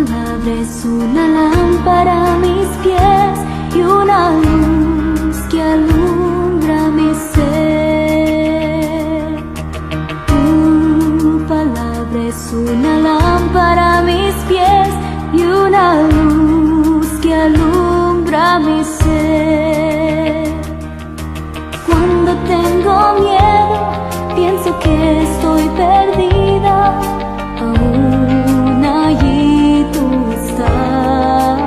palabra es una lámpara a mis pies y una luz que alumbra mi ser. Tu palabra es una lámpara a mis pies y una luz que alumbra mi ser. Cuando tengo miedo, pienso que estoy perdida, aún allí tú estás,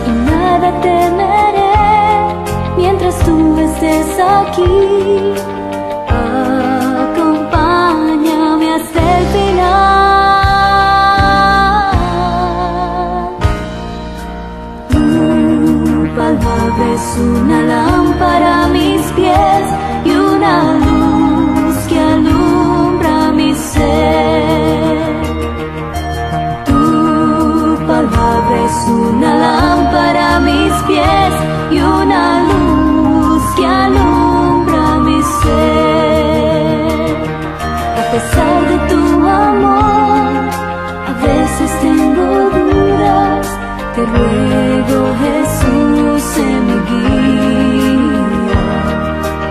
y nada temeré mientras tú estés aquí. Acompáñame hasta el final. Tu palabra es una lámpara a mis pies y una luz que alumbra mi ser. Tu palabra es una lámpara a mis pies y una luz que alumbra mi ser. A pesar de tu amor, a veces tengo dudas. Te ruego, Jesús, sé mi guía.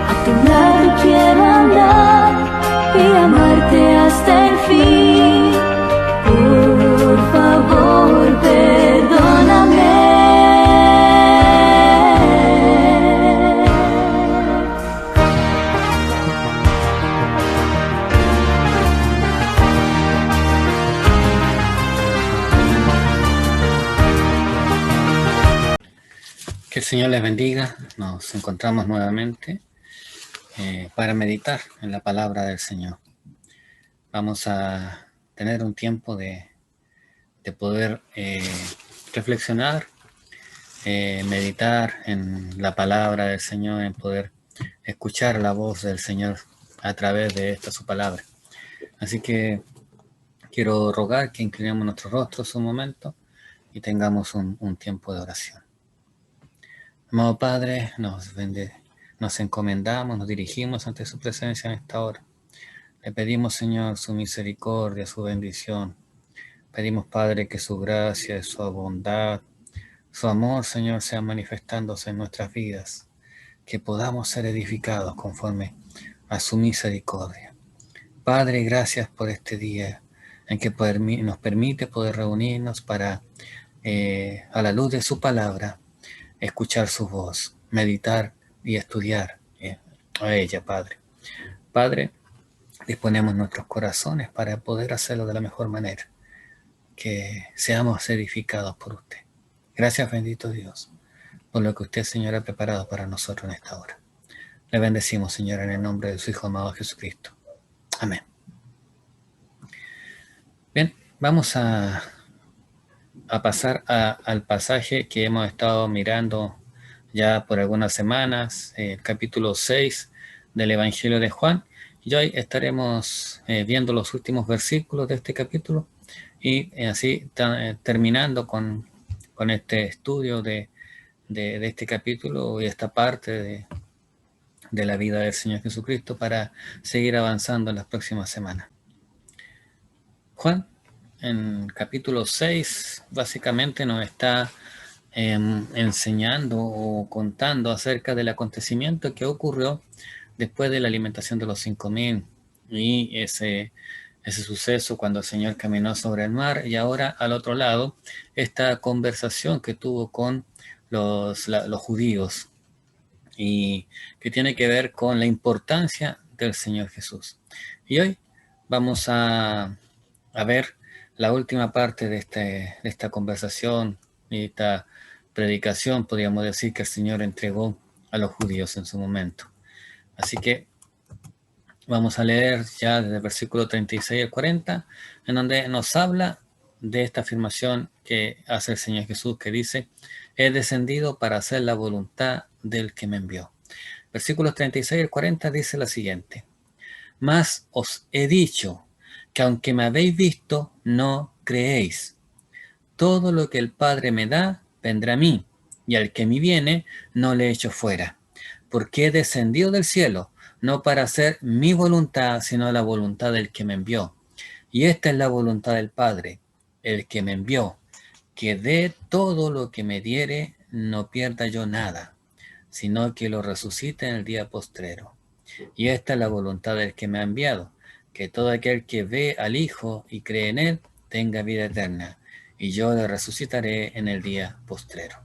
A tu lado quiero andar y amarte hasta el fin. Por favor, perdóname. Que el Señor les bendiga. Nos encontramos nuevamente para meditar en la palabra del Señor. Vamos a tener un tiempo de poder reflexionar, meditar en la palabra del Señor, en poder escuchar la voz del Señor a través de esta su palabra. Así que quiero rogar que inclinemos nuestros rostros un momento y tengamos un tiempo de oración. Amado Padre, nos encomendamos, nos dirigimos ante su presencia en esta hora. Le pedimos, Señor, su misericordia, su bendición. Pedimos, Padre, que su gracia, su bondad, su amor, Señor, sea manifestándose en nuestras vidas. Que podamos ser edificados conforme a su misericordia. Padre, gracias por este día en que nos permite poder reunirnos para, a la luz de su palabra, escuchar su voz, meditar y estudiar a ella, Padre. Padre, disponemos nuestros corazones para poder hacerlo de la mejor manera, que seamos edificados por usted. Gracias, bendito Dios, por lo que usted, Señor, ha preparado para nosotros en esta hora. Le bendecimos, Señor, en el nombre de su Hijo amado Jesucristo. Amén. Bien, vamos a pasar al pasaje que hemos estado mirando ya por algunas semanas, el capítulo 6 del Evangelio de Juan, y hoy estaremos viendo los últimos versículos de este capítulo y así terminando con este estudio de este capítulo y esta parte de la vida del Señor Jesucristo para seguir avanzando en las próximas semanas. Juan, en capítulo 6, básicamente nos está enseñando o contando acerca del acontecimiento que ocurrió después de la alimentación de los 5,000 y ese suceso cuando el Señor caminó sobre el mar, y ahora al otro lado esta conversación que tuvo con los judíos y que tiene que ver con la importancia del Señor Jesús. Y hoy vamos a ver la última parte de esta conversación y esta predicación, podríamos decir, que el Señor entregó a los judíos en su momento. Así que vamos a leer ya desde el versículo 36 al 40, en donde nos habla de esta afirmación que hace el Señor Jesús, que dice: he descendido para hacer la voluntad del que me envió. Versículos 36 al 40 dice la siguiente: mas os he dicho que aunque me habéis visto, no creéis. Todo lo que el Padre me da, vendrá a mí, y al que me viene, no le echo fuera. Porque he descendido del cielo, no para hacer mi voluntad, sino la voluntad del que me envió. Y esta es la voluntad del Padre, el que me envió, que de todo lo que me diere no pierda yo nada, sino que lo resucite en el día postrero. Y esta es la voluntad del que me ha enviado, que todo aquel que ve al Hijo y cree en él tenga vida eterna, y yo le resucitaré en el día postrero.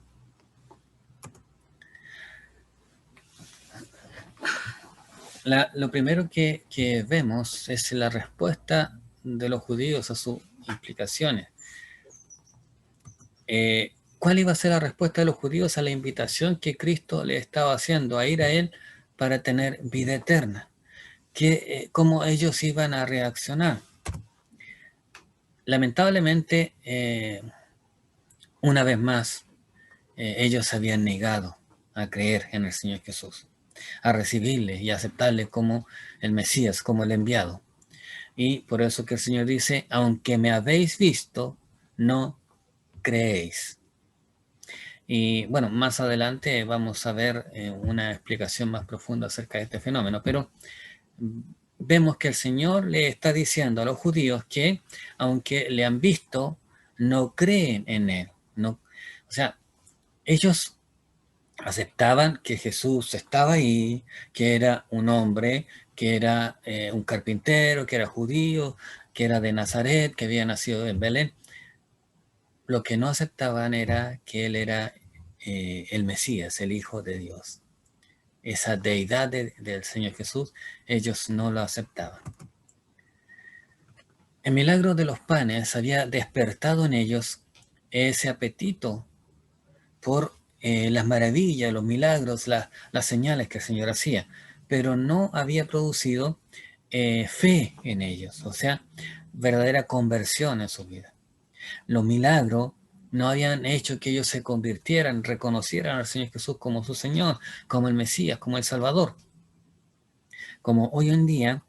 Lo primero que vemos es la respuesta de los judíos a sus implicaciones. ¿Cuál iba a ser la respuesta de los judíos a la invitación que Cristo le estaba haciendo a ir a él para tener vida eterna? ¿Cómo ellos iban a reaccionar? Lamentablemente, una vez más, ellos se habían negado a creer en el Señor Jesús, a recibirle y aceptarle como el Mesías, como el enviado. Y por eso que el Señor dice, aunque me habéis visto, no creéis. Y bueno, más adelante vamos a ver una explicación más profunda acerca de este fenómeno, pero vemos que el Señor le está diciendo a los judíos que aunque le han visto, no creen en él. No, o sea, ellos aceptaban que Jesús estaba ahí, que era un hombre, que era un carpintero, que era judío, que era de Nazaret, que había nacido en Belén. Lo que no aceptaban era que él era el Mesías, el Hijo de Dios. Esa deidad del Señor Jesús, ellos no lo aceptaban. El milagro de los panes había despertado en ellos ese apetito por las maravillas, los milagros, las señales que el Señor hacía, pero no había producido fe en ellos, o sea, verdadera conversión en su vida. Los milagros no habían hecho que ellos se convirtieran, reconocieran al Señor Jesús como su Señor, como el Mesías, como el Salvador. Como hoy en día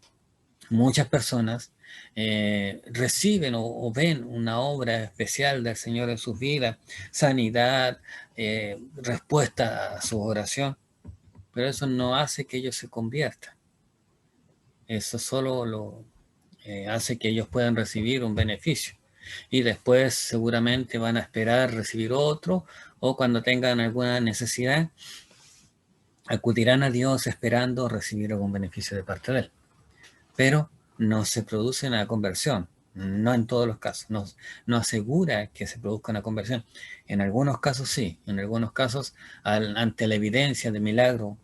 muchas personas reciben o ven una obra especial del Señor en sus vidas, sanidad, respuesta a su oración, pero eso no hace que ellos se conviertan. Eso solo hace que ellos puedan recibir un beneficio. Y después seguramente van a esperar recibir otro, o cuando tengan alguna necesidad, acudirán a Dios esperando recibir algún beneficio de parte de Él. Pero no se produce una conversión, no en todos los casos, no asegura que se produzca una conversión. En algunos casos sí, en algunos casos ante la evidencia de milagro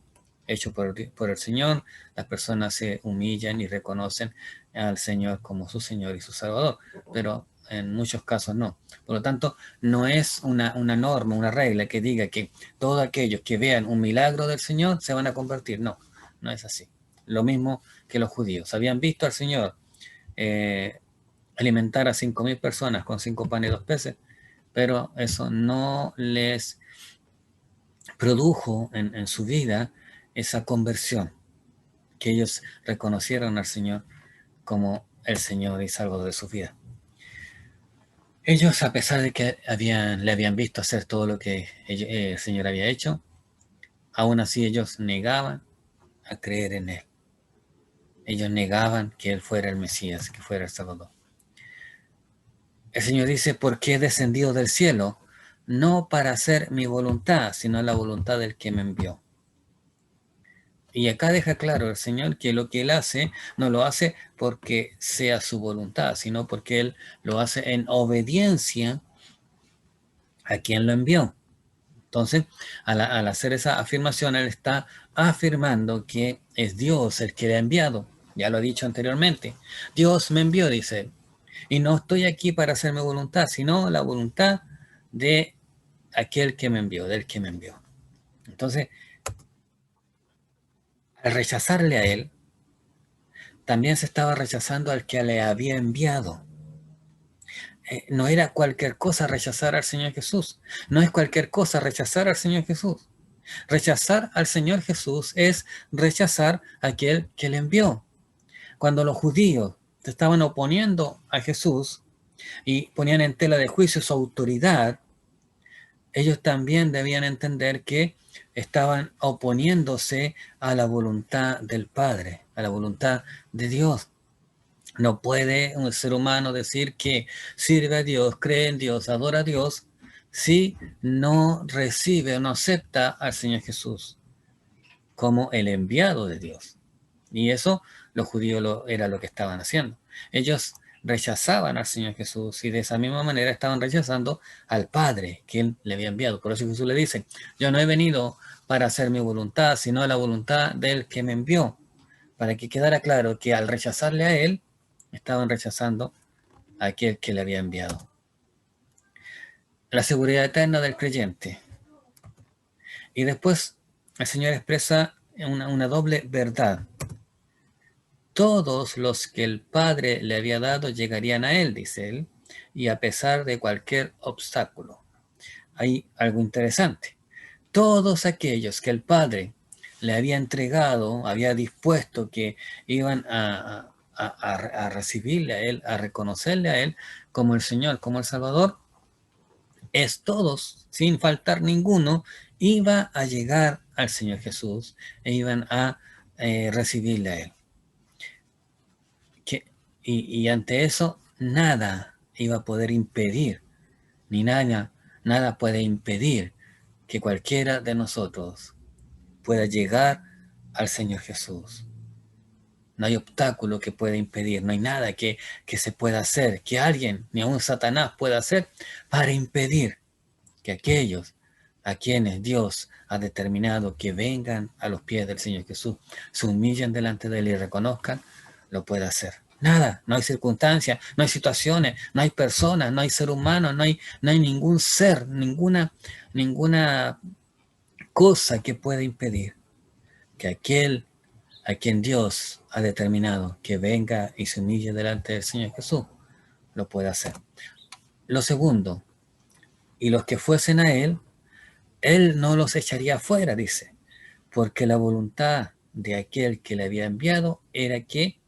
hecho por el Señor, las personas se humillan y reconocen al Señor como su Señor y su Salvador, pero en muchos casos no. Por lo tanto, no es una norma, una regla que diga que todos aquellos que vean un milagro del Señor se van a convertir. No, no es así. Lo mismo que los judíos. Habían visto al Señor alimentar a 5.000 personas con 5 panes y 2 peces, pero eso no les produjo en su vida esa conversión, que ellos reconocieron al Señor como el Señor y Salvador de su vida. Ellos, a pesar de que le habían visto hacer todo lo que el Señor había hecho, aún así ellos negaban a creer en Él. Ellos negaban que Él fuera el Mesías, que fuera el Salvador. El Señor dice, porque he descendido del cielo, no para hacer mi voluntad, sino la voluntad del que me envió. Y acá deja claro el Señor que lo que Él hace, no lo hace porque sea su voluntad, sino porque Él lo hace en obediencia a quien lo envió. Entonces, al hacer esa afirmación, Él está afirmando que es Dios el que le ha enviado. Ya lo he dicho anteriormente. Dios me envió, dice Él. Y no estoy aquí para hacer mi voluntad, sino la voluntad de aquel que me envió, del que me envió. Entonces, al rechazarle a Él, también se estaba rechazando al que le había enviado. No era cualquier cosa rechazar al Señor Jesús. No es cualquier cosa rechazar al Señor Jesús. Rechazar al Señor Jesús es rechazar a aquel que le envió. Cuando los judíos se estaban oponiendo a Jesús y ponían en tela de juicio su autoridad, ellos también debían entender que estaban oponiéndose a la voluntad del Padre, a la voluntad de Dios. No puede un ser humano decir que sirve a Dios, cree en Dios, adora a Dios, si no recibe o no acepta al Señor Jesús como el enviado de Dios. Y eso los judíos era lo que estaban haciendo. Ellos rechazaban al Señor Jesús y de esa misma manera estaban rechazando al Padre que Él le había enviado. Por eso Jesús le dice, yo no he venido para hacer mi voluntad, sino la voluntad del que me envió. Para que quedara claro que al rechazarle a Él, estaban rechazando a aquel que le había enviado. La seguridad eterna del creyente. Y después el Señor expresa una doble verdad. Todos los que el Padre le había dado llegarían a Él, dice Él, y a pesar de cualquier obstáculo. Hay algo interesante. Todos aquellos que el Padre le había entregado, había dispuesto que iban a recibirle a Él, a reconocerle a Él como el Señor, como el Salvador, todos, sin faltar ninguno, iba a llegar al Señor Jesús e iban a recibirle a Él. Y ante eso, nada iba a poder impedir, ni nada puede impedir que cualquiera de nosotros pueda llegar al Señor Jesús. No hay obstáculo que pueda impedir, no hay nada que se pueda hacer, que alguien, ni aun Satanás pueda hacer para impedir que aquellos a quienes Dios ha determinado que vengan a los pies del Señor Jesús, se humillen delante de Él y reconozcan, lo pueda hacer. Nada, no hay circunstancias, no hay situaciones, no hay personas, no hay ser humano, no hay ningún ser, ninguna cosa que pueda impedir que aquel a quien Dios ha determinado que venga y se humille delante del Señor Jesús, lo pueda hacer. Lo segundo, y los que fuesen a Él, Él no los echaría fuera, dice, porque la voluntad de aquel que le había enviado era que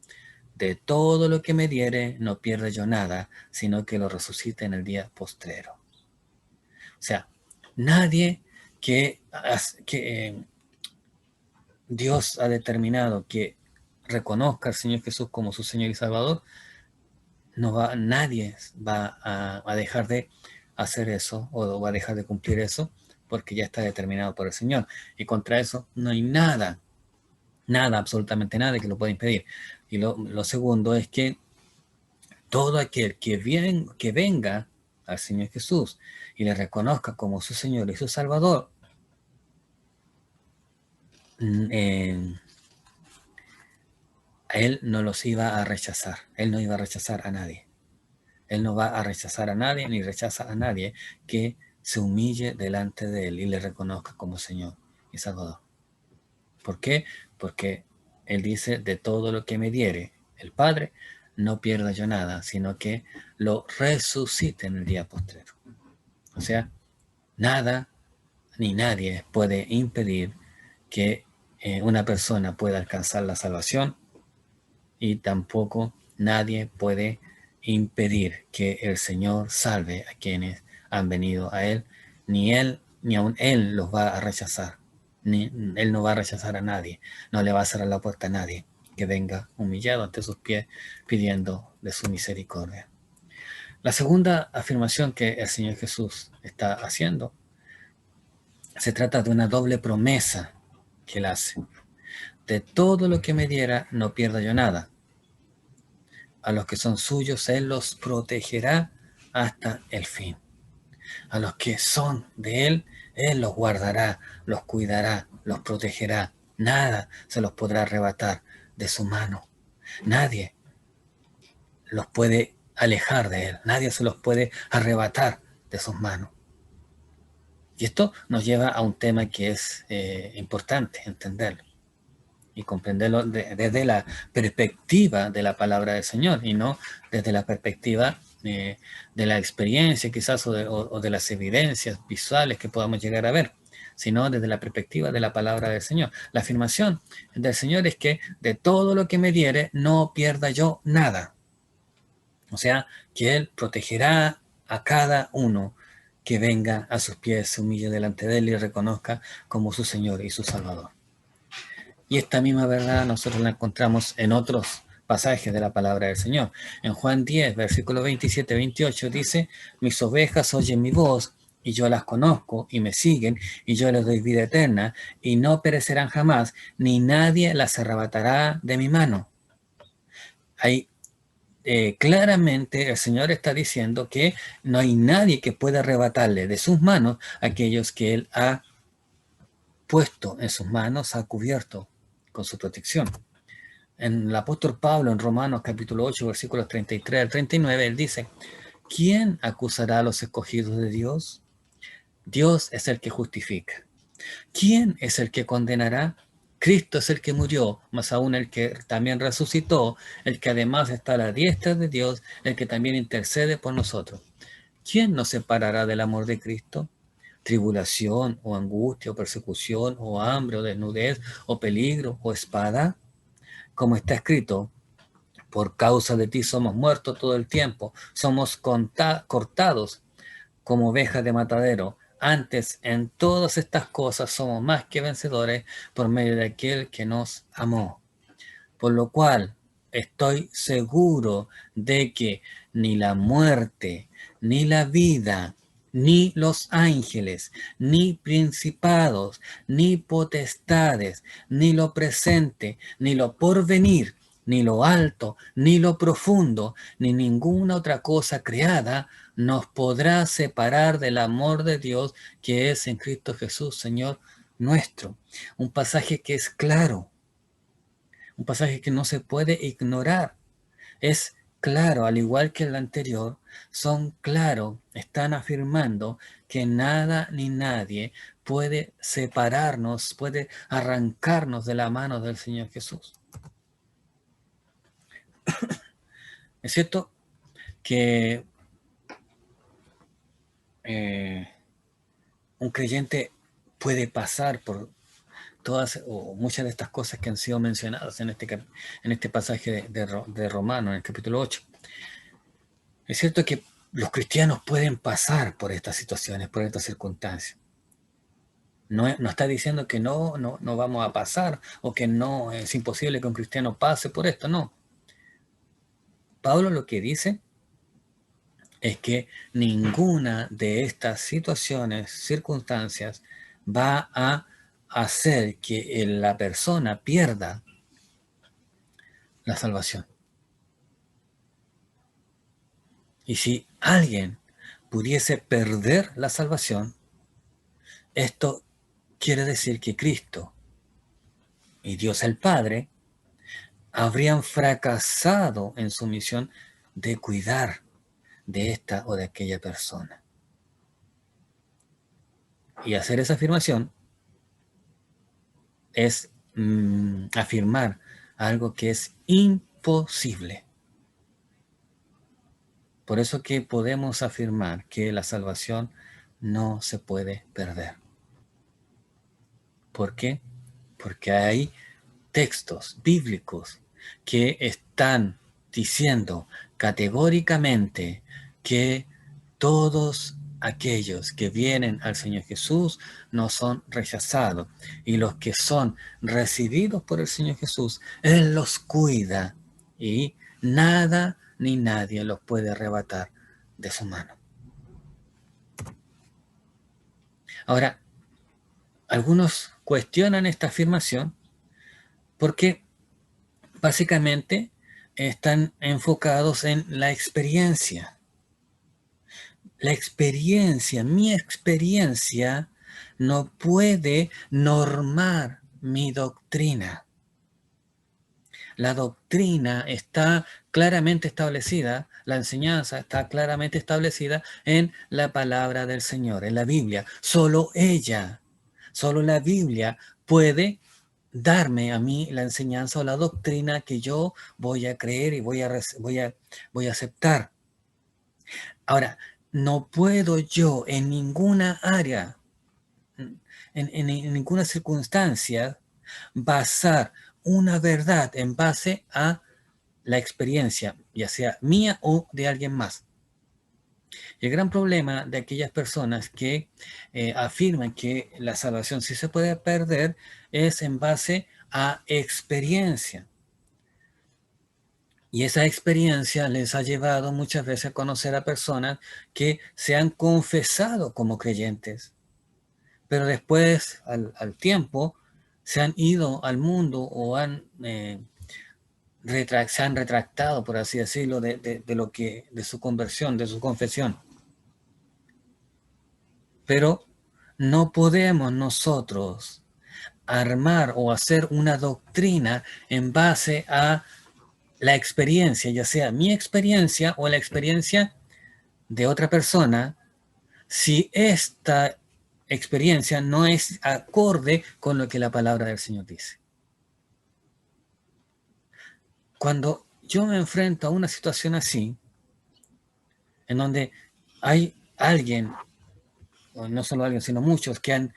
de todo lo que me diere no pierda yo nada, sino que lo resucite en el día postrero. O sea, nadie que Dios ha determinado que reconozca al Señor Jesús como su Señor y Salvador, nadie va a dejar de hacer eso o va a dejar de cumplir eso porque ya está determinado por el Señor. Y contra eso no hay nada, absolutamente nada que lo pueda impedir. Y lo segundo es que todo aquel que venga al Señor Jesús y le reconozca como su Señor y su Salvador, Él no los iba a rechazar. Él no iba a rechazar a nadie. Él no va a rechazar a nadie ni rechaza a nadie que se humille delante de Él y le reconozca como Señor y Salvador. ¿Por qué? Porque Él dice, de todo lo que me diere el Padre, no pierda yo nada, sino que lo resucite en el día postrero. O sea, nada ni nadie puede impedir que una persona pueda alcanzar la salvación y tampoco nadie puede impedir que el Señor salve a quienes han venido a Él. Ni aun Él los va a rechazar. Él no va a rechazar a nadie. No le va a cerrar la puerta a nadie que venga humillado ante sus pies pidiendo de su misericordia. La segunda afirmación que el Señor Jesús está haciendo se trata de una doble promesa que Él hace. De todo lo que me diera, no pierda yo nada. A los que son suyos, Él los protegerá hasta el fin. A los que son de Él, Él los guardará, los cuidará, los protegerá. Nada se los podrá arrebatar de su mano. Nadie los puede alejar de Él. Nadie se los puede arrebatar de sus manos. Y esto nos lleva a un tema que es importante entenderlo y comprenderlo desde la perspectiva de la palabra del Señor y no desde la perspectiva de la experiencia quizás o de las evidencias visuales que podamos llegar a ver, sino desde la perspectiva de la palabra del Señor. La afirmación del Señor es que de todo lo que me diere no pierda yo nada. O sea, que Él protegerá a cada uno que venga a sus pies, se humille delante de Él y reconozca como su Señor y su Salvador. Y esta misma verdad nosotros la encontramos en otros pasajes de la palabra del Señor. En Juan 10, versículo 27-28 dice, mis ovejas oyen mi voz y yo las conozco y me siguen y yo les doy vida eterna y no perecerán jamás, ni nadie las arrebatará de mi mano. Ahí claramente el Señor está diciendo que no hay nadie que pueda arrebatarle de sus manos aquellos que Él ha puesto en sus manos, ha cubierto con su protección. En el apóstol Pablo, en Romanos capítulo 8, versículos 33 al 39, él dice, ¿quién acusará a los escogidos de Dios? Dios es el que justifica. ¿Quién es el que condenará? Cristo es el que murió, más aún el que también resucitó, el que además está a la diestra de Dios, el que también intercede por nosotros. ¿Quién nos separará del amor de Cristo? ¿Tribulación, o angustia, o persecución, o hambre, o desnudez, o peligro, o espada? Como está escrito, por causa de ti somos muertos todo el tiempo, somos cortados como ovejas de matadero. Antes, en todas estas cosas somos más que vencedores por medio de aquel que nos amó. Por lo cual, estoy seguro de que ni la muerte, ni la vida, ni los ángeles, ni principados, ni potestades, ni lo presente, ni lo porvenir, ni lo alto, ni lo profundo, ni ninguna otra cosa creada nos podrá separar del amor de Dios que es en Cristo Jesús, Señor nuestro. Un pasaje que es claro, un pasaje que no se puede ignorar. Es claro, al igual que el anterior, son claros, están afirmando que nada ni nadie puede separarnos, puede arrancarnos de la mano del Señor Jesús. Es cierto que un creyente puede pasar por todas o muchas de estas cosas que han sido mencionadas en este pasaje de Romanos, en el capítulo 8. Es cierto que los cristianos pueden pasar por estas situaciones, por estas circunstancias. No está diciendo que no vamos a pasar o que no es imposible que un cristiano pase por esto, no. Pablo lo que dice es que ninguna de estas situaciones, circunstancias, va a hacer que la persona pierda la salvación. Y si alguien pudiese perder la salvación, esto quiere decir que Cristo y Dios el Padre habrían fracasado en su misión de cuidar de esta o de aquella persona. Y hacer esa afirmación es afirmar algo que es imposible. Por eso que podemos afirmar que la salvación no se puede perder. ¿Por qué? Porque hay textos bíblicos que están diciendo categóricamente que todos aquellos que vienen al Señor Jesús no son rechazados, y los que son recibidos por el Señor Jesús, Él los cuida y nada ni nadie los puede arrebatar de su mano. Ahora, algunos cuestionan esta afirmación porque básicamente están enfocados en la experiencia. La experiencia, mi experiencia, no puede normar mi doctrina. La doctrina está claramente establecida, la enseñanza está claramente establecida en la palabra del Señor, en la Biblia. Solo ella, solo la Biblia puede darme a mí la enseñanza o la doctrina que yo voy a creer y voy a aceptar. Ahora, no puedo yo en ninguna área, en ninguna circunstancia, basar una verdad en base a la experiencia, ya sea mía o de alguien más. Y el gran problema de aquellas personas que afirman que la salvación sí se puede perder es en base a experiencia. Y esa experiencia les ha llevado muchas veces a conocer a personas que se han confesado como creyentes, pero después, al tiempo, se han ido al mundo o se han retractado, por así decirlo, de su conversión, de su confesión. Pero no podemos nosotros armar o hacer una doctrina en base a la experiencia, ya sea mi experiencia o la experiencia de otra persona, si esta experiencia no es acorde con lo que la palabra del Señor dice. Cuando yo me enfrento a una situación así, en donde hay alguien, o no solo alguien, sino muchos que han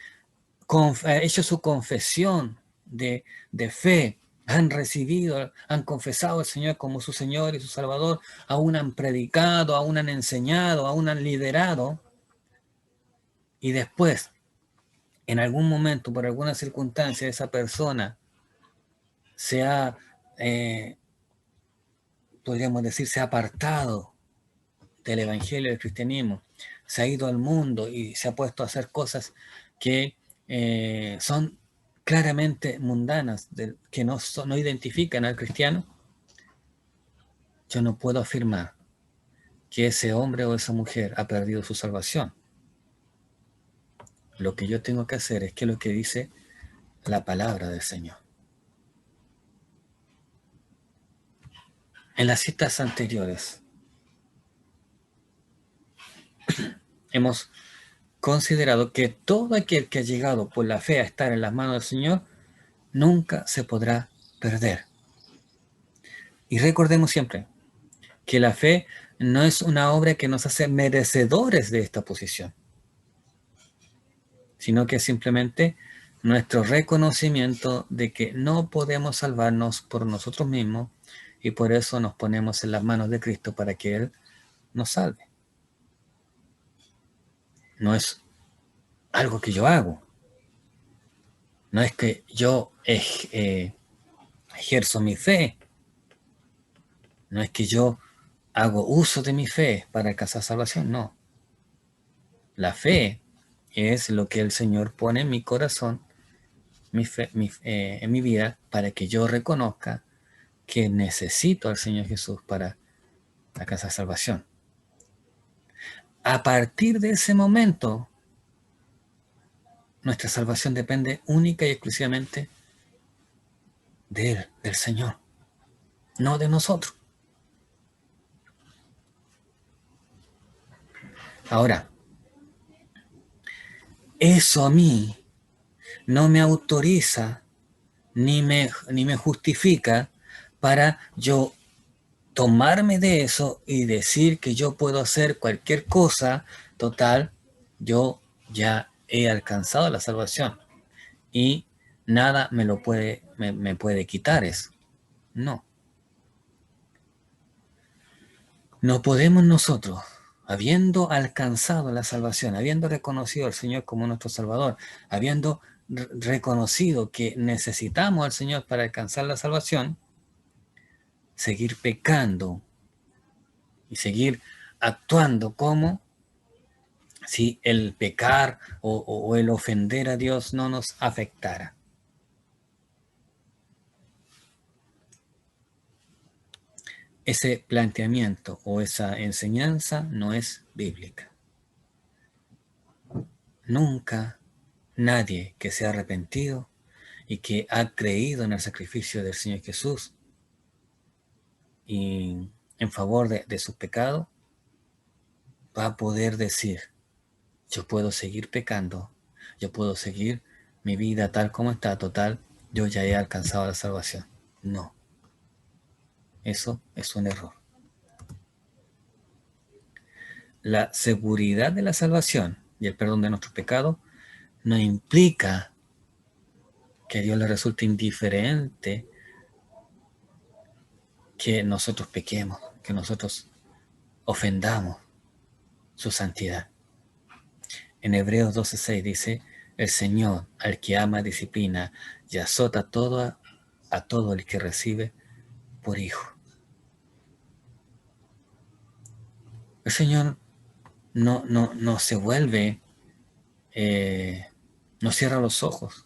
hecho su confesión de fe, han recibido, han confesado al Señor como su Señor y su Salvador, aún han predicado, aún han enseñado, aún han liderado, y después, en algún momento, por alguna circunstancia, esa persona se ha, podríamos decir, se ha apartado del Evangelio del cristianismo, se ha ido al mundo y se ha puesto a hacer cosas que son claramente mundanas, que no identifican al cristiano. Yo no puedo afirmar que ese hombre o esa mujer ha perdido su salvación. Lo que yo tengo que hacer es que lo que dice la palabra del Señor. En las citas anteriores hemos considerado que todo aquel que ha llegado por la fe a estar en las manos del Señor nunca se podrá perder. Y recordemos siempre que la fe no es una obra que nos hace merecedores de esta posición, sino que es simplemente nuestro reconocimiento de que no podemos salvarnos por nosotros mismos y por eso nos ponemos en las manos de Cristo para que Él nos salve. No es algo que yo hago, no es que yo ejerzo mi fe, no es que yo hago uso de mi fe para alcanzar salvación, no. La fe es lo que el Señor pone en mi corazón, en mi vida, para que yo reconozca que necesito al Señor Jesús para alcanzar salvación. A partir de ese momento, nuestra salvación depende única y exclusivamente de Él, del Señor, no de nosotros. Ahora, eso a mí no me autoriza ni me justifica para yo tomarme de eso y decir que yo puedo hacer cualquier cosa. Total, yo ya he alcanzado la salvación y nada me puede quitar eso. No. No podemos nosotros, habiendo alcanzado la salvación, habiendo reconocido al Señor como nuestro Salvador, habiendo reconocido que necesitamos al Señor para alcanzar la salvación, seguir pecando y seguir actuando como si el pecar o el ofender a Dios no nos afectara. Ese planteamiento o esa enseñanza no es bíblica. Nunca nadie que se ha arrepentido y que ha creído en el sacrificio del Señor Jesús y en favor de sus pecados, va a poder decir, yo puedo seguir pecando, yo puedo seguir mi vida tal como está, total, yo ya he alcanzado la salvación. No. Eso es un error. La seguridad de la salvación y el perdón de nuestros pecados no implica que a Dios le resulte indiferente que nosotros pequemos, que nosotros ofendamos su santidad. En Hebreos 12:6 dice, el Señor al que ama disciplina y azota a todo el que recibe por hijo. El Señor no se vuelve, no cierra los ojos.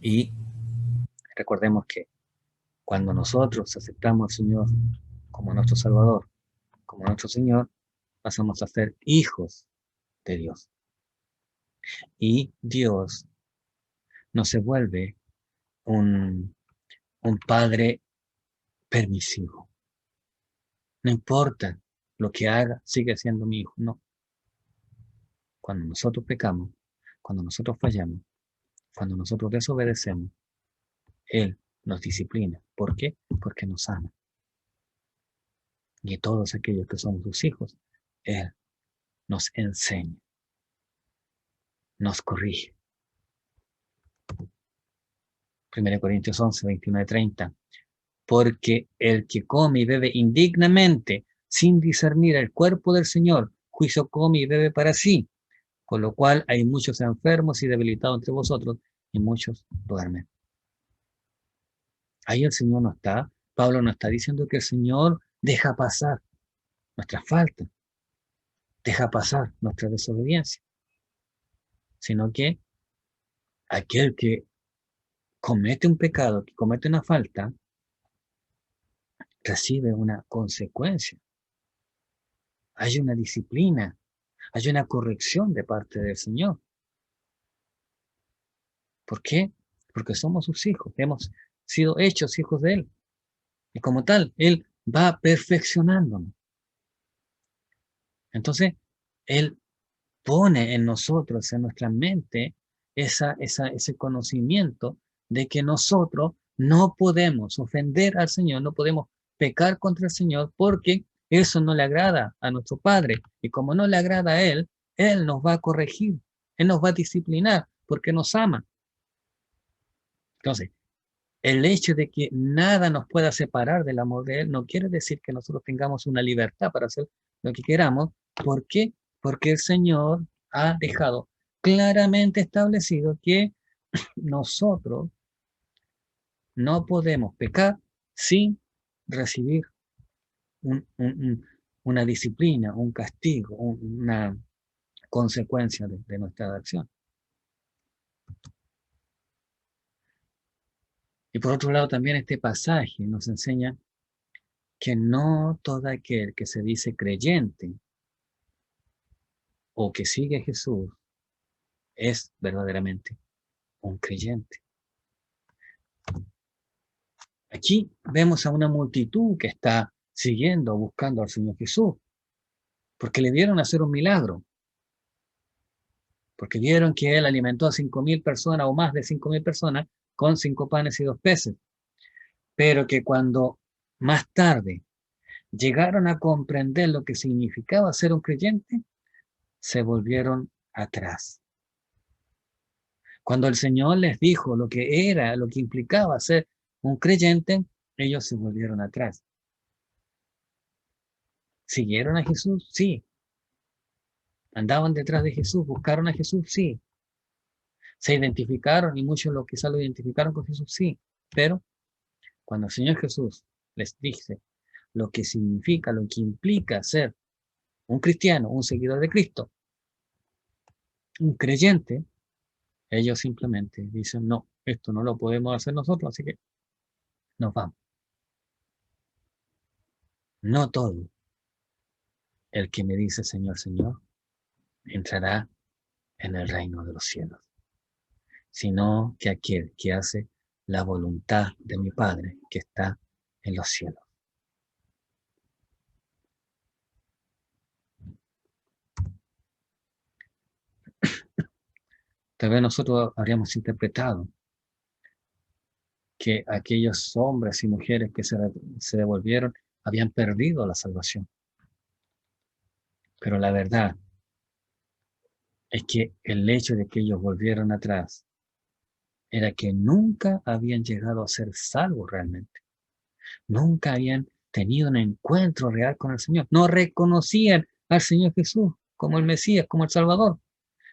Y recordemos que cuando nosotros aceptamos al Señor como nuestro Salvador, como nuestro Señor, pasamos a ser hijos de Dios. Y Dios no se vuelve un padre permisivo. No importa lo que haga, sigue siendo mi hijo. No. Cuando nosotros pecamos, cuando nosotros fallamos, cuando nosotros desobedecemos, Él nos disciplina. ¿Por qué? Porque nos ama. Y a todos aquellos que somos sus hijos, Él nos enseña, nos corrige. 1 Corintios 11, 29-30. Porque el que come y bebe indignamente, sin discernir el cuerpo del Señor, juicio come y bebe para sí. Con lo cual hay muchos enfermos y debilitados entre vosotros, y muchos duermen. Ahí el Señor no está. Pablo no está diciendo que el Señor deja pasar nuestra falta, deja pasar nuestra desobediencia, sino que aquel que comete un pecado, que comete una falta, recibe una consecuencia. Hay una disciplina, hay una corrección de parte del Señor. ¿Por qué? Porque somos sus hijos, hemos sido hechos hijos de Él. Y como tal, Él va perfeccionándonos. Entonces, Él pone en nosotros, en nuestra mente, ese conocimiento de que nosotros no podemos ofender al Señor, no podemos pecar contra el Señor porque eso no le agrada a nuestro Padre. Y como no le agrada a Él, Él nos va a corregir, Él nos va a disciplinar porque nos ama. Entonces, el hecho de que nada nos pueda separar del amor de Él no quiere decir que nosotros tengamos una libertad para hacer lo que queramos. ¿Por qué? Porque el Señor ha dejado claramente establecido que nosotros no podemos pecar sin recibir una disciplina, un castigo, una consecuencia de nuestra acción. Y por otro lado, también este pasaje nos enseña que no todo aquel que se dice creyente o que sigue a Jesús es verdaderamente un creyente. Aquí vemos a una multitud que está siguiendo, buscando al Señor Jesús, porque le vieron hacer un milagro, porque vieron que Él alimentó a 5.000 personas o más de 5.000 personas con 5 panes y 2 peces, pero que cuando más tarde llegaron a comprender lo que significaba ser un creyente, se volvieron atrás. Cuando el Señor les dijo lo que era, lo que implicaba ser un creyente, ellos se volvieron atrás. ¿Siguieron a Jesús? Sí. ¿Andaban detrás de Jesús? ¿Buscaron a Jesús? Sí. ¿Se identificaron? Y muchos los quizás lo identificaron con Jesús, sí. Pero cuando el Señor Jesús les dice lo que significa, lo que implica ser un cristiano, un seguidor de Cristo, un creyente, ellos simplemente dicen, no, esto no lo podemos hacer nosotros, así que nos vamos. No todo el que me dice Señor, Señor, entrará en el reino de los cielos, sino que aquel que hace la voluntad de mi Padre que está en los cielos. Tal vez nosotros habríamos interpretado que aquellos hombres y mujeres que se devolvieron habían perdido la salvación. Pero la verdad es que el hecho de que ellos volvieron atrás era que nunca habían llegado a ser salvos realmente. Nunca habían tenido un encuentro real con el Señor. No reconocían al Señor Jesús como el Mesías, como el Salvador,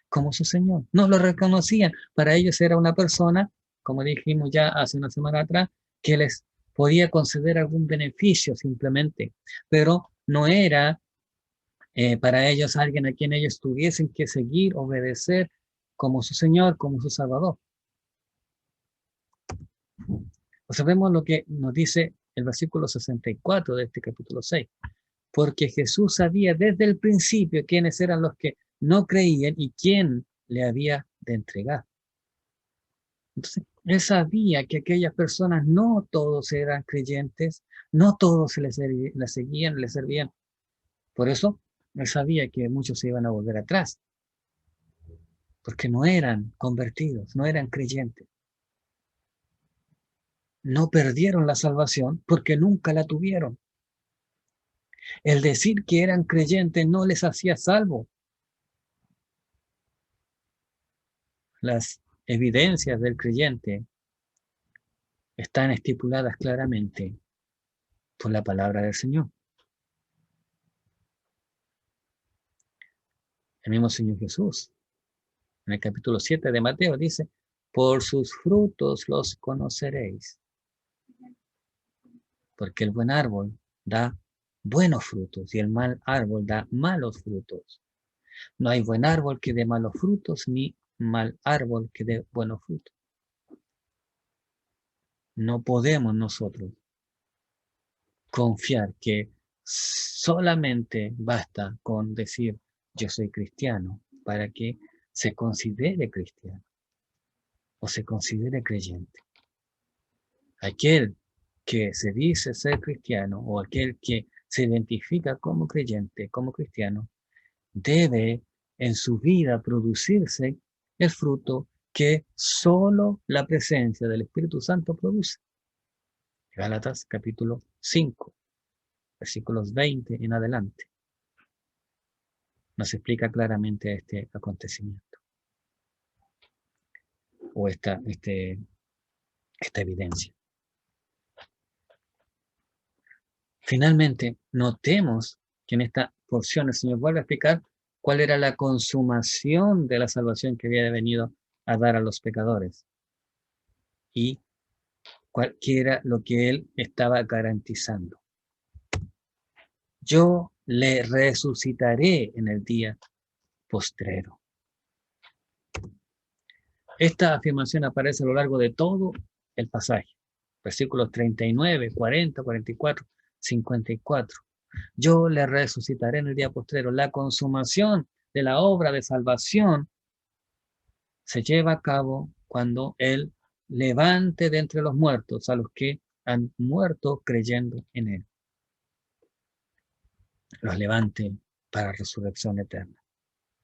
como su Señor. No lo reconocían. Para ellos era una persona, como dijimos ya hace una semana atrás, que les podía conceder algún beneficio simplemente, pero no era para ellos alguien a quien ellos tuviesen que seguir, obedecer como su Señor, como su Salvador. Observemos lo que nos dice el versículo 64 de este capítulo 6. Porque Jesús sabía desde el principio quiénes eran los que no creían y quién le había de entregar. Entonces, él sabía que aquellas personas no todos eran creyentes, no todos le seguían, le servían. Por eso, él sabía que muchos se iban a volver atrás, porque no eran convertidos, no eran creyentes. No perdieron la salvación porque nunca la tuvieron. El decir que eran creyentes no les hacía salvo. Las evidencias del creyente están estipuladas claramente por la palabra del Señor. El mismo Señor Jesús, en el capítulo 7 de Mateo, dice, por sus frutos los conoceréis. Porque el buen árbol da buenos frutos y el mal árbol da malos frutos. No hay buen árbol que dé malos frutos, ni mal árbol que dé buenos frutos. No podemos nosotros confiar que solamente basta con decir yo soy cristiano para que se considere cristiano o se considere creyente. Aquel que se dice ser cristiano o aquel que se identifica como creyente, como cristiano, debe en su vida producirse el fruto que solo la presencia del Espíritu Santo produce. Gálatas capítulo 5, versículos 20 en adelante, nos explica claramente este acontecimiento o esta evidencia. Finalmente, notemos que en esta porción el Señor vuelve a explicar cuál era la consumación de la salvación que había venido a dar a los pecadores y qué era lo que Él estaba garantizando. Yo le resucitaré en el día postrero. Esta afirmación aparece a lo largo de todo el pasaje. Versículos 39, 40, 44, 54. Yo le resucitaré en el día postrero. La consumación de la obra de salvación se lleva a cabo cuando Él levante de entre los muertos a los que han muerto creyendo en Él. Los levante para resurrección eterna,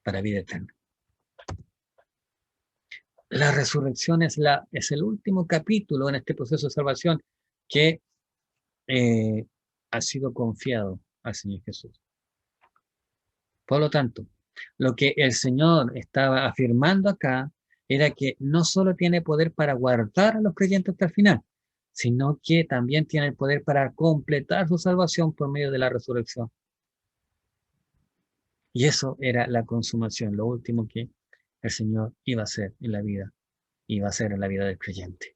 para vida eterna. La resurrección es el último capítulo en este proceso de salvación que ha sido confiado al Señor Jesús. Por lo tanto, lo que el Señor estaba afirmando acá era que no solo tiene poder para guardar a los creyentes hasta el final, sino que también tiene el poder para completar su salvación por medio de la resurrección. Y eso era la consumación, lo último que el Señor iba a hacer en la vida, iba a hacer en la vida del creyente.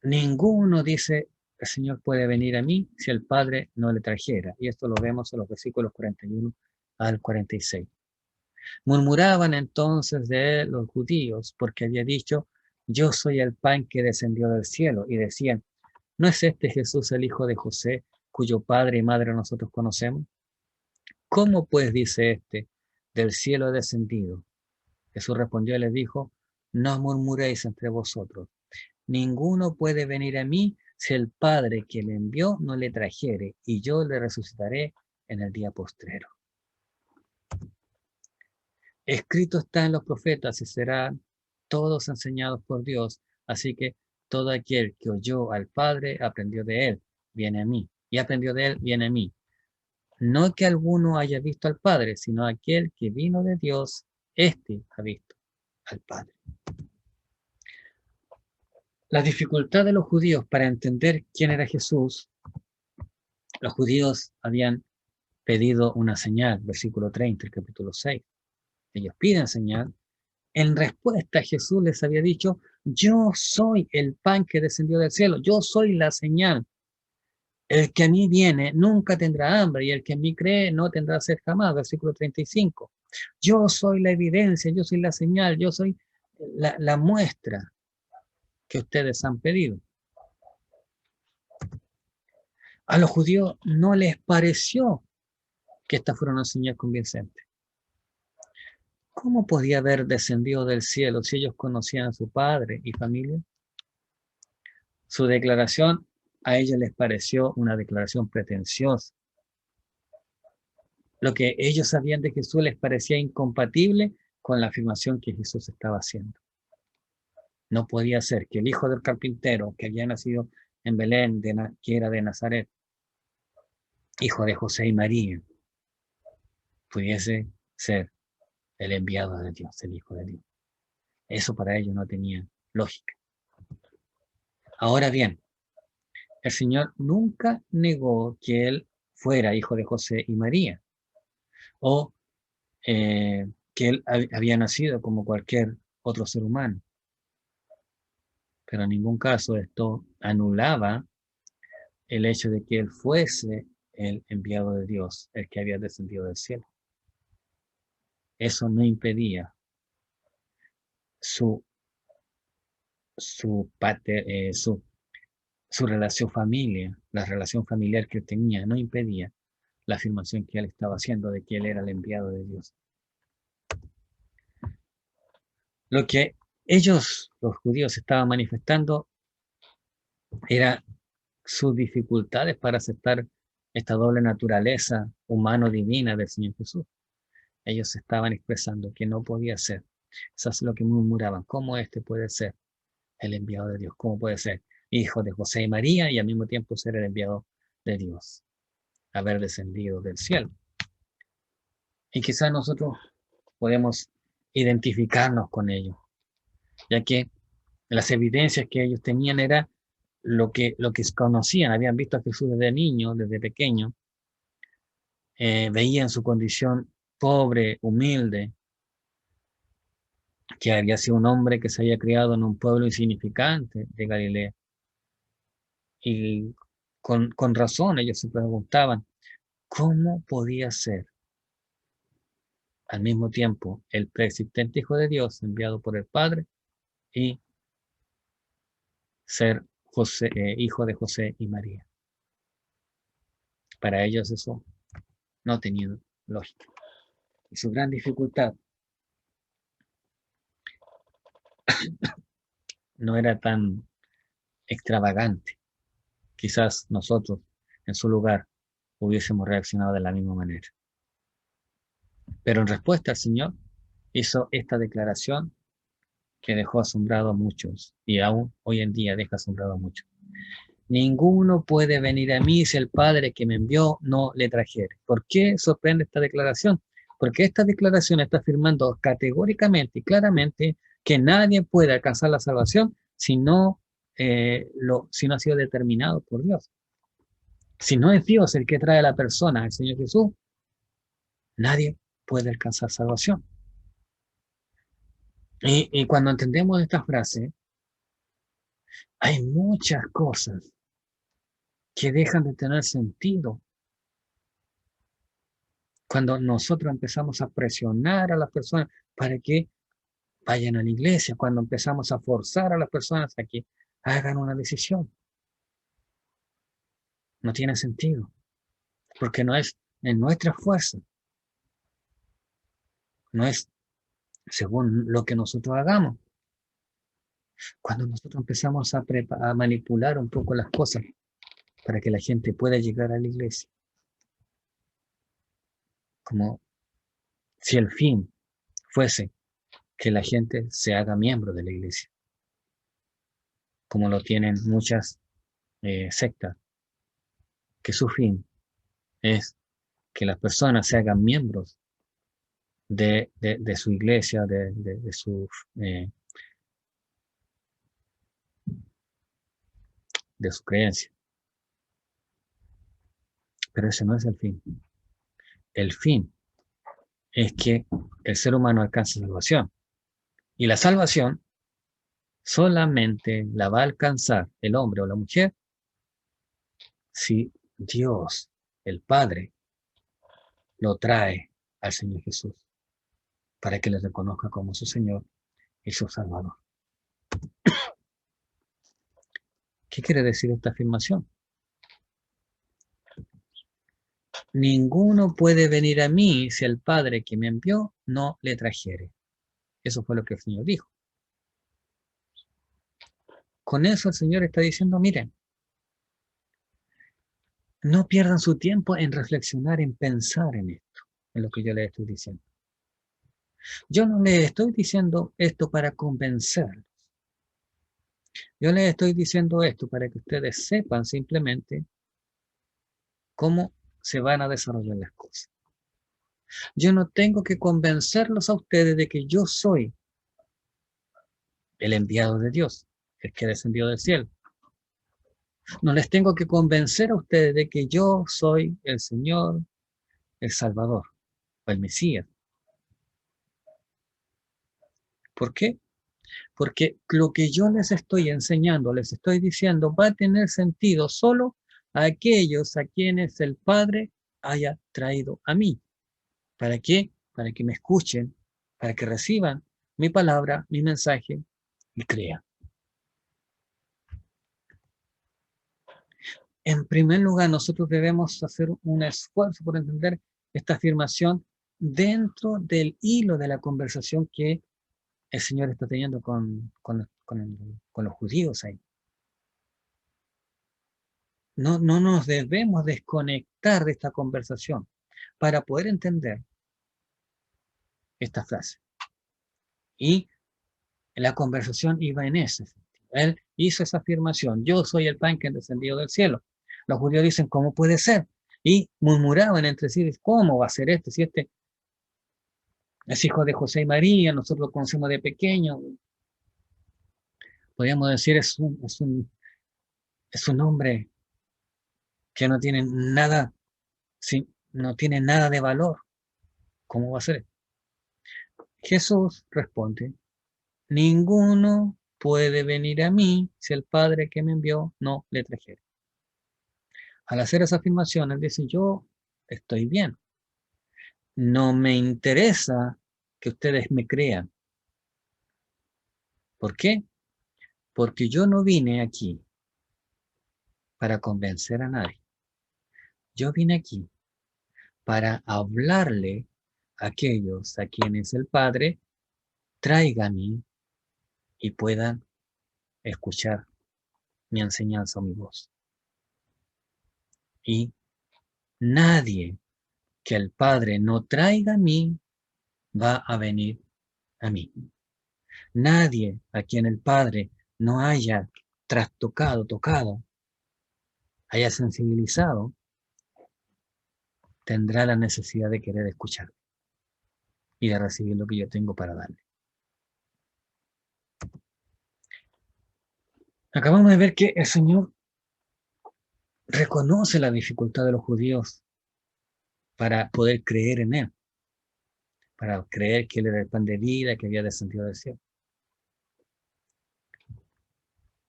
Ninguno, dice el Señor, puede venir a mí si el Padre no le trajera. Y esto lo vemos en los versículos 41 al 46. Murmuraban entonces de él los judíos, porque había dicho, yo soy el pan que descendió del cielo. Y decían, ¿no es este Jesús el hijo de José, cuyo padre y madre nosotros conocemos? ¿Cómo pues dice este, del cielo he descendido? Jesús respondió y les dijo, no murmuréis entre vosotros. Ninguno puede venir a mí si el Padre que le envió no le trajere, y yo le resucitaré en el día postrero. Escrito está en los profetas y serán todos enseñados por Dios, así que todo aquel que oyó al Padre aprendió de él, viene a mí, y aprendió de él, viene a mí. No que alguno haya visto al Padre, sino aquel que vino de Dios, éste ha visto al Padre. La dificultad de los judíos para entender quién era Jesús, los judíos habían pedido una señal, versículo 30, el capítulo 6. Ellos piden señal. En respuesta, Jesús les había dicho, yo soy el pan que descendió del cielo, yo soy la señal. el que a mí viene nunca tendrá hambre, y el que en mí cree no tendrá sed jamás. Versículo 35. Yo soy la evidencia, yo soy la señal, yo soy la muestra que ustedes han pedido. A los judíos no les pareció que esta fuera una señal convincente. ¿Cómo podía haber descendido del cielo si ellos conocían a su padre y familia? Su declaración a ellos les pareció una declaración pretenciosa. Lo que ellos sabían de Jesús les parecía incompatible con la afirmación que Jesús estaba haciendo. No podía ser que el hijo del carpintero, que había nacido en Belén, que era de Nazaret, hijo de José y María, pudiese ser el enviado de Dios, el Hijo de Dios. Eso para ellos no tenía lógica. Ahora bien, el Señor nunca negó que Él fuera hijo de José y María, o que Él había nacido como cualquier otro ser humano. Pero en ningún caso esto anulaba el hecho de que Él fuese el enviado de Dios, el que había descendido del cielo. Eso no impedía su relación familiar, la relación familiar que tenía, no impedía la afirmación que él estaba haciendo de que él era el enviado de Dios. Lo que ellos, los judíos, estaban manifestando era sus dificultades para aceptar esta doble naturaleza humano-divina del Señor Jesús. Ellos estaban expresando que no podía ser. Eso es lo que murmuraban. ¿Cómo este puede ser el enviado de Dios? ¿Cómo puede ser hijo de José y María y al mismo tiempo ser el enviado de Dios? Haber descendido del cielo. Y quizás nosotros podemos identificarnos con ellos, ya que las evidencias que ellos tenían era lo que conocían, habían visto a Jesús desde niño, desde pequeño, veían su condición pobre, humilde, que había sido un hombre que se había criado en un pueblo insignificante de Galilea. Y con razón ellos se preguntaban, ¿cómo podía ser al mismo tiempo el preexistente Hijo de Dios enviado por el Padre y ser hijo de José y María? Para ellos eso no tenía lógica. Y su gran dificultad no era tan extravagante. Quizás nosotros, en su lugar, hubiésemos reaccionado de la misma manera. Pero en respuesta al Señor, hizo esta declaración que dejó asombrado a muchos y aún hoy en día deja asombrado a muchos. Ninguno puede venir a mí si el Padre que me envió no le trajere. ¿Por qué sorprende esta declaración? Porque esta declaración está afirmando categóricamente y claramente que nadie puede alcanzar la salvación si no ha sido determinado por Dios. Si no es Dios el que trae a la persona, el Señor Jesús, nadie puede alcanzar salvación. Y cuando entendemos esta frase, hay muchas cosas que dejan de tener sentido cuando nosotros empezamos a presionar a las personas para que vayan a la iglesia, cuando empezamos a forzar a las personas a que hagan una decisión. No tiene sentido, porque no es en nuestra fuerza, no es según lo que nosotros hagamos. Cuando nosotros empezamos a manipular un poco las cosas para que la gente pueda llegar a la iglesia, como si el fin fuese que la gente se haga miembro de la iglesia, como lo tienen muchas sectas, que su fin es que las personas se hagan miembros de su iglesia, de su creencia. Pero ese no es el fin. El fin es que el ser humano alcance salvación. Y la salvación solamente la va a alcanzar el hombre o la mujer si Dios, el Padre, lo trae al Señor Jesús para que le reconozca como su Señor y su Salvador. ¿Qué quiere decir esta afirmación? Ninguno puede venir a mí si el Padre que me envió no le trajere. Eso fue lo que el Señor dijo. Con eso el Señor está diciendo, miren, no pierdan su tiempo en reflexionar, en pensar en esto, en lo que yo les estoy diciendo. Yo no les estoy diciendo esto para convencerlos. Yo les estoy diciendo esto para que ustedes sepan simplemente cómo se van a desarrollar las cosas. Yo no tengo que convencerlos a ustedes de que yo soy el enviado de Dios, el que descendió del cielo. No les tengo que convencer a ustedes de que yo soy el Señor, el Salvador, o el Mesías. ¿Por qué? Porque lo que yo les estoy enseñando, les estoy diciendo, va a tener sentido solo a aquellos a quienes el Padre haya traído a mí. ¿Para qué? Para que me escuchen, para que reciban mi palabra, mi mensaje y crean. En primer lugar, nosotros debemos hacer un esfuerzo por entender esta afirmación dentro del hilo de la conversación que el Señor está teniendo con los judíos ahí. No nos debemos desconectar de esta conversación para poder entender esta frase. Y la conversación iba en ese sentido. Él hizo esa afirmación, yo soy el pan que ha descendido del cielo. Los judíos dicen, ¿cómo puede ser? Y murmuraban entre sí, ¿cómo va a ser este? Si este es hijo de José y María, nosotros lo conocemos de pequeño. Podríamos decir, es un hombre que no tiene nada, sí, no tiene nada de valor. ¿Cómo va a ser? Jesús responde, ninguno puede venir a mí si el Padre que me envió no le trajere. Al hacer esa afirmación, él dice, yo estoy bien. No me interesa que ustedes me crean. ¿Por qué? Porque yo no vine aquí para convencer a nadie. Yo vine aquí para hablarle a aquellos a quienes el Padre traiga a mí y puedan escuchar mi enseñanza o mi voz. Y nadie que el Padre no traiga a mí va a venir a mí. Nadie a quien el Padre no haya trastocado, tocado, haya sensibilizado, tendrá la necesidad de querer escuchar y de recibir lo que yo tengo para darle. Acabamos de ver que el Señor reconoce la dificultad de los judíos para poder creer en Él, para creer que Él era el pan de vida, que había descendido del cielo.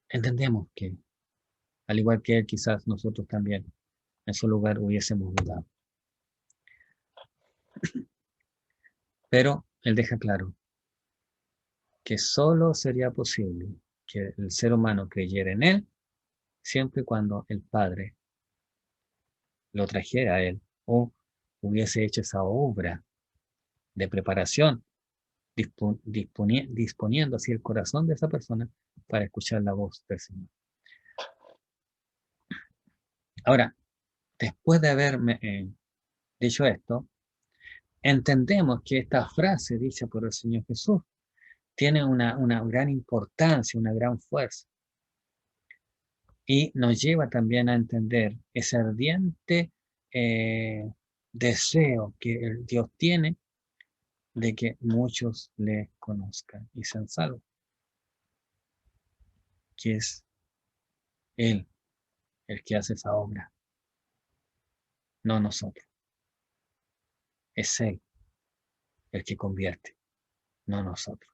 Entendemos que, al igual que Él, quizás nosotros también en su lugar hubiésemos dudado. Pero Él deja claro que solo sería posible que el ser humano creyera en Él siempre y cuando el Padre lo trajera a Él o hubiese hecho esa obra de preparación, disponiendo así el corazón de esa persona para escuchar la voz del Señor. Ahora, después de haberme dicho esto, entendemos que esta frase dicha por el Señor Jesús tiene una gran importancia, una gran fuerza. Y nos lleva también a entender ese ardiente deseo que el Dios tiene de que muchos le conozcan y sean salvos, que es Él el que hace esa obra, no nosotros. Es Él el que convierte, no nosotros.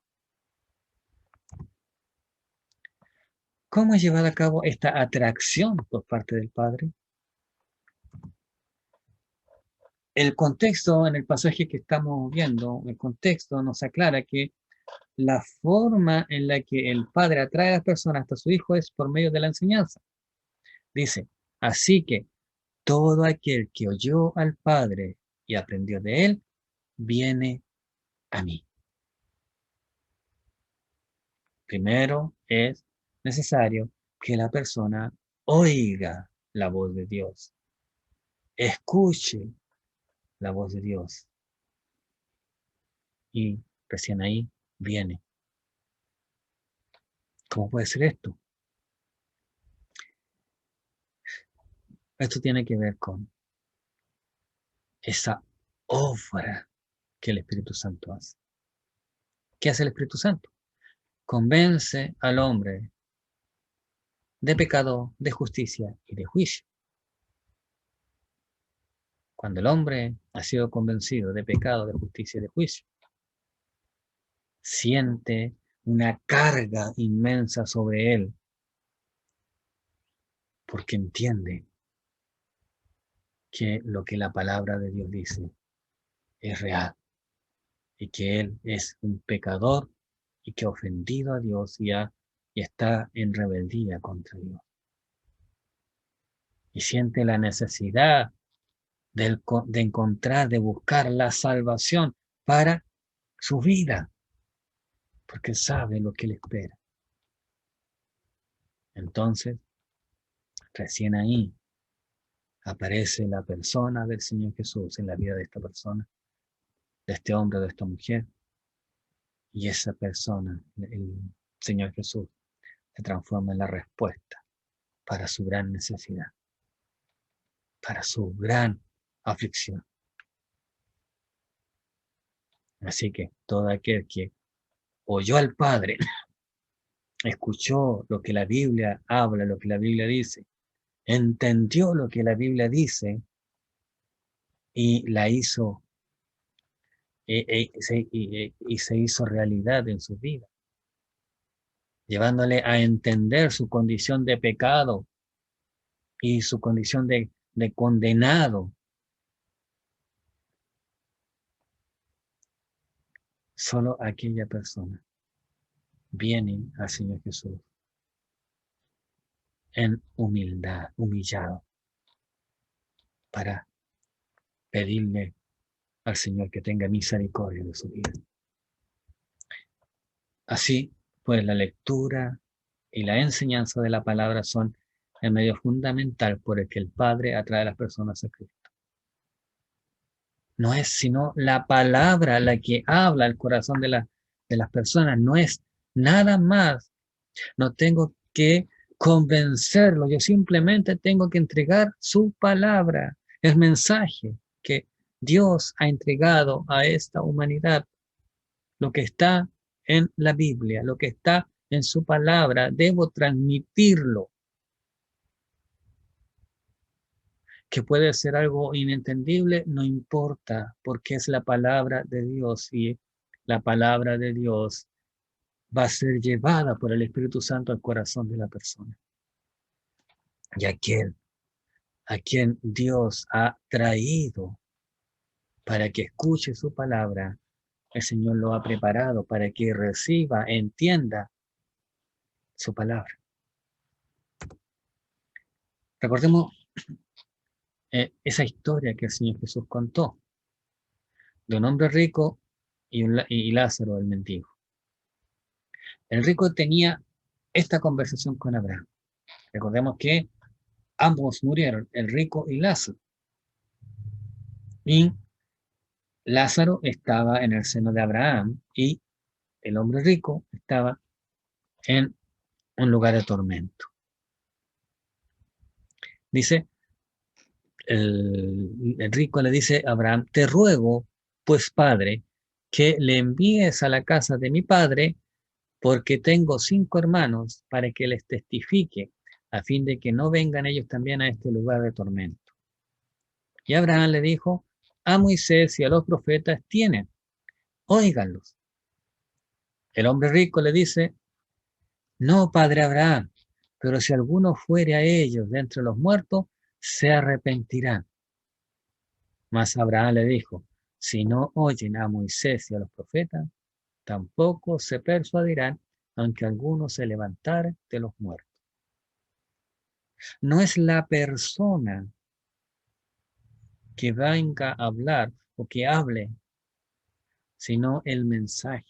¿Cómo es llevada a cabo esta atracción por parte del Padre? el contexto en el pasaje que estamos viendo, el contexto nos aclara que la forma en la que el Padre atrae a las personas hasta su Hijo es por medio de la enseñanza. Dice, así que todo aquel que oyó al Padre y aprendió de él, viene a mí. Primero es necesario que la persona oiga la voz de Dios, escuche la voz de Dios y recién ahí viene. ¿Cómo puede ser esto? Esto tiene que ver con esa obra que el Espíritu Santo hace. ¿Qué hace el Espíritu Santo? Convence al hombre de pecado, de justicia y de juicio. Cuando el hombre ha sido convencido de pecado, de justicia y de juicio, siente una carga inmensa sobre él, porque entiende que lo que la palabra de Dios dice es real y que él es un pecador y que ha ofendido a Dios y está en rebeldía contra Dios. Y siente la necesidad de encontrar, de buscar la salvación para su vida, porque sabe lo que le espera. Entonces, recién ahí aparece la persona del Señor Jesús en la vida de esta persona, de este hombre o de esta mujer, y esa persona, el Señor Jesús, se transforma en la respuesta para su gran necesidad, para su gran aflicción. Así que todo aquel que oyó al Padre, escuchó lo que la Biblia habla, lo que la Biblia dice, entendió lo que la Biblia dice y la hizo y se hizo realidad en su vida, llevándole a entender su condición de pecado y su condición de condenado. Solo aquella persona viene al Señor Jesús en humildad, humillado, para pedirle al Señor que tenga misericordia de su vida. Así, pues la lectura y la enseñanza de la palabra son el medio fundamental por el que el Padre atrae a las personas a Cristo. No es sino la palabra la que habla al corazón de las personas, no es nada más. No tengo que convencerlo, yo simplemente tengo que entregar su palabra, el mensaje que Dios ha entregado a esta humanidad, lo que está en la Biblia, lo que está en su palabra, debo transmitirlo. Que puede ser algo inentendible, no importa, porque es la palabra de Dios y la palabra de Dios va a ser llevada por el Espíritu Santo al corazón de la persona. Y a quien Dios ha traído para que escuche su palabra, el Señor lo ha preparado para que reciba, entienda su palabra. Recordemos esa historia que el Señor Jesús contó de un hombre rico y Lázaro, el mendigo. El rico tenía esta conversación con Abraham. Recordemos que ambos murieron, el rico y Lázaro. Y Lázaro estaba en el seno de Abraham y el hombre rico estaba en un lugar de tormento. Dice, el rico le dice a Abraham, te ruego, pues padre, que le envíes a la casa de mi padre, porque tengo 5 hermanos, para que les testifique, a fin de que no vengan ellos también a este lugar de tormento. Y Abraham le dijo, a Moisés y a los profetas tienen, óiganlos. El hombre rico le dice, no, padre Abraham, pero si alguno fuere a ellos de entre los muertos, se arrepentirán. Mas Abraham le dijo, si no oyen a Moisés y a los profetas, tampoco se persuadirán, aunque alguno se levantare de los muertos. No es la persona que venga a hablar o que hable, sino el mensaje.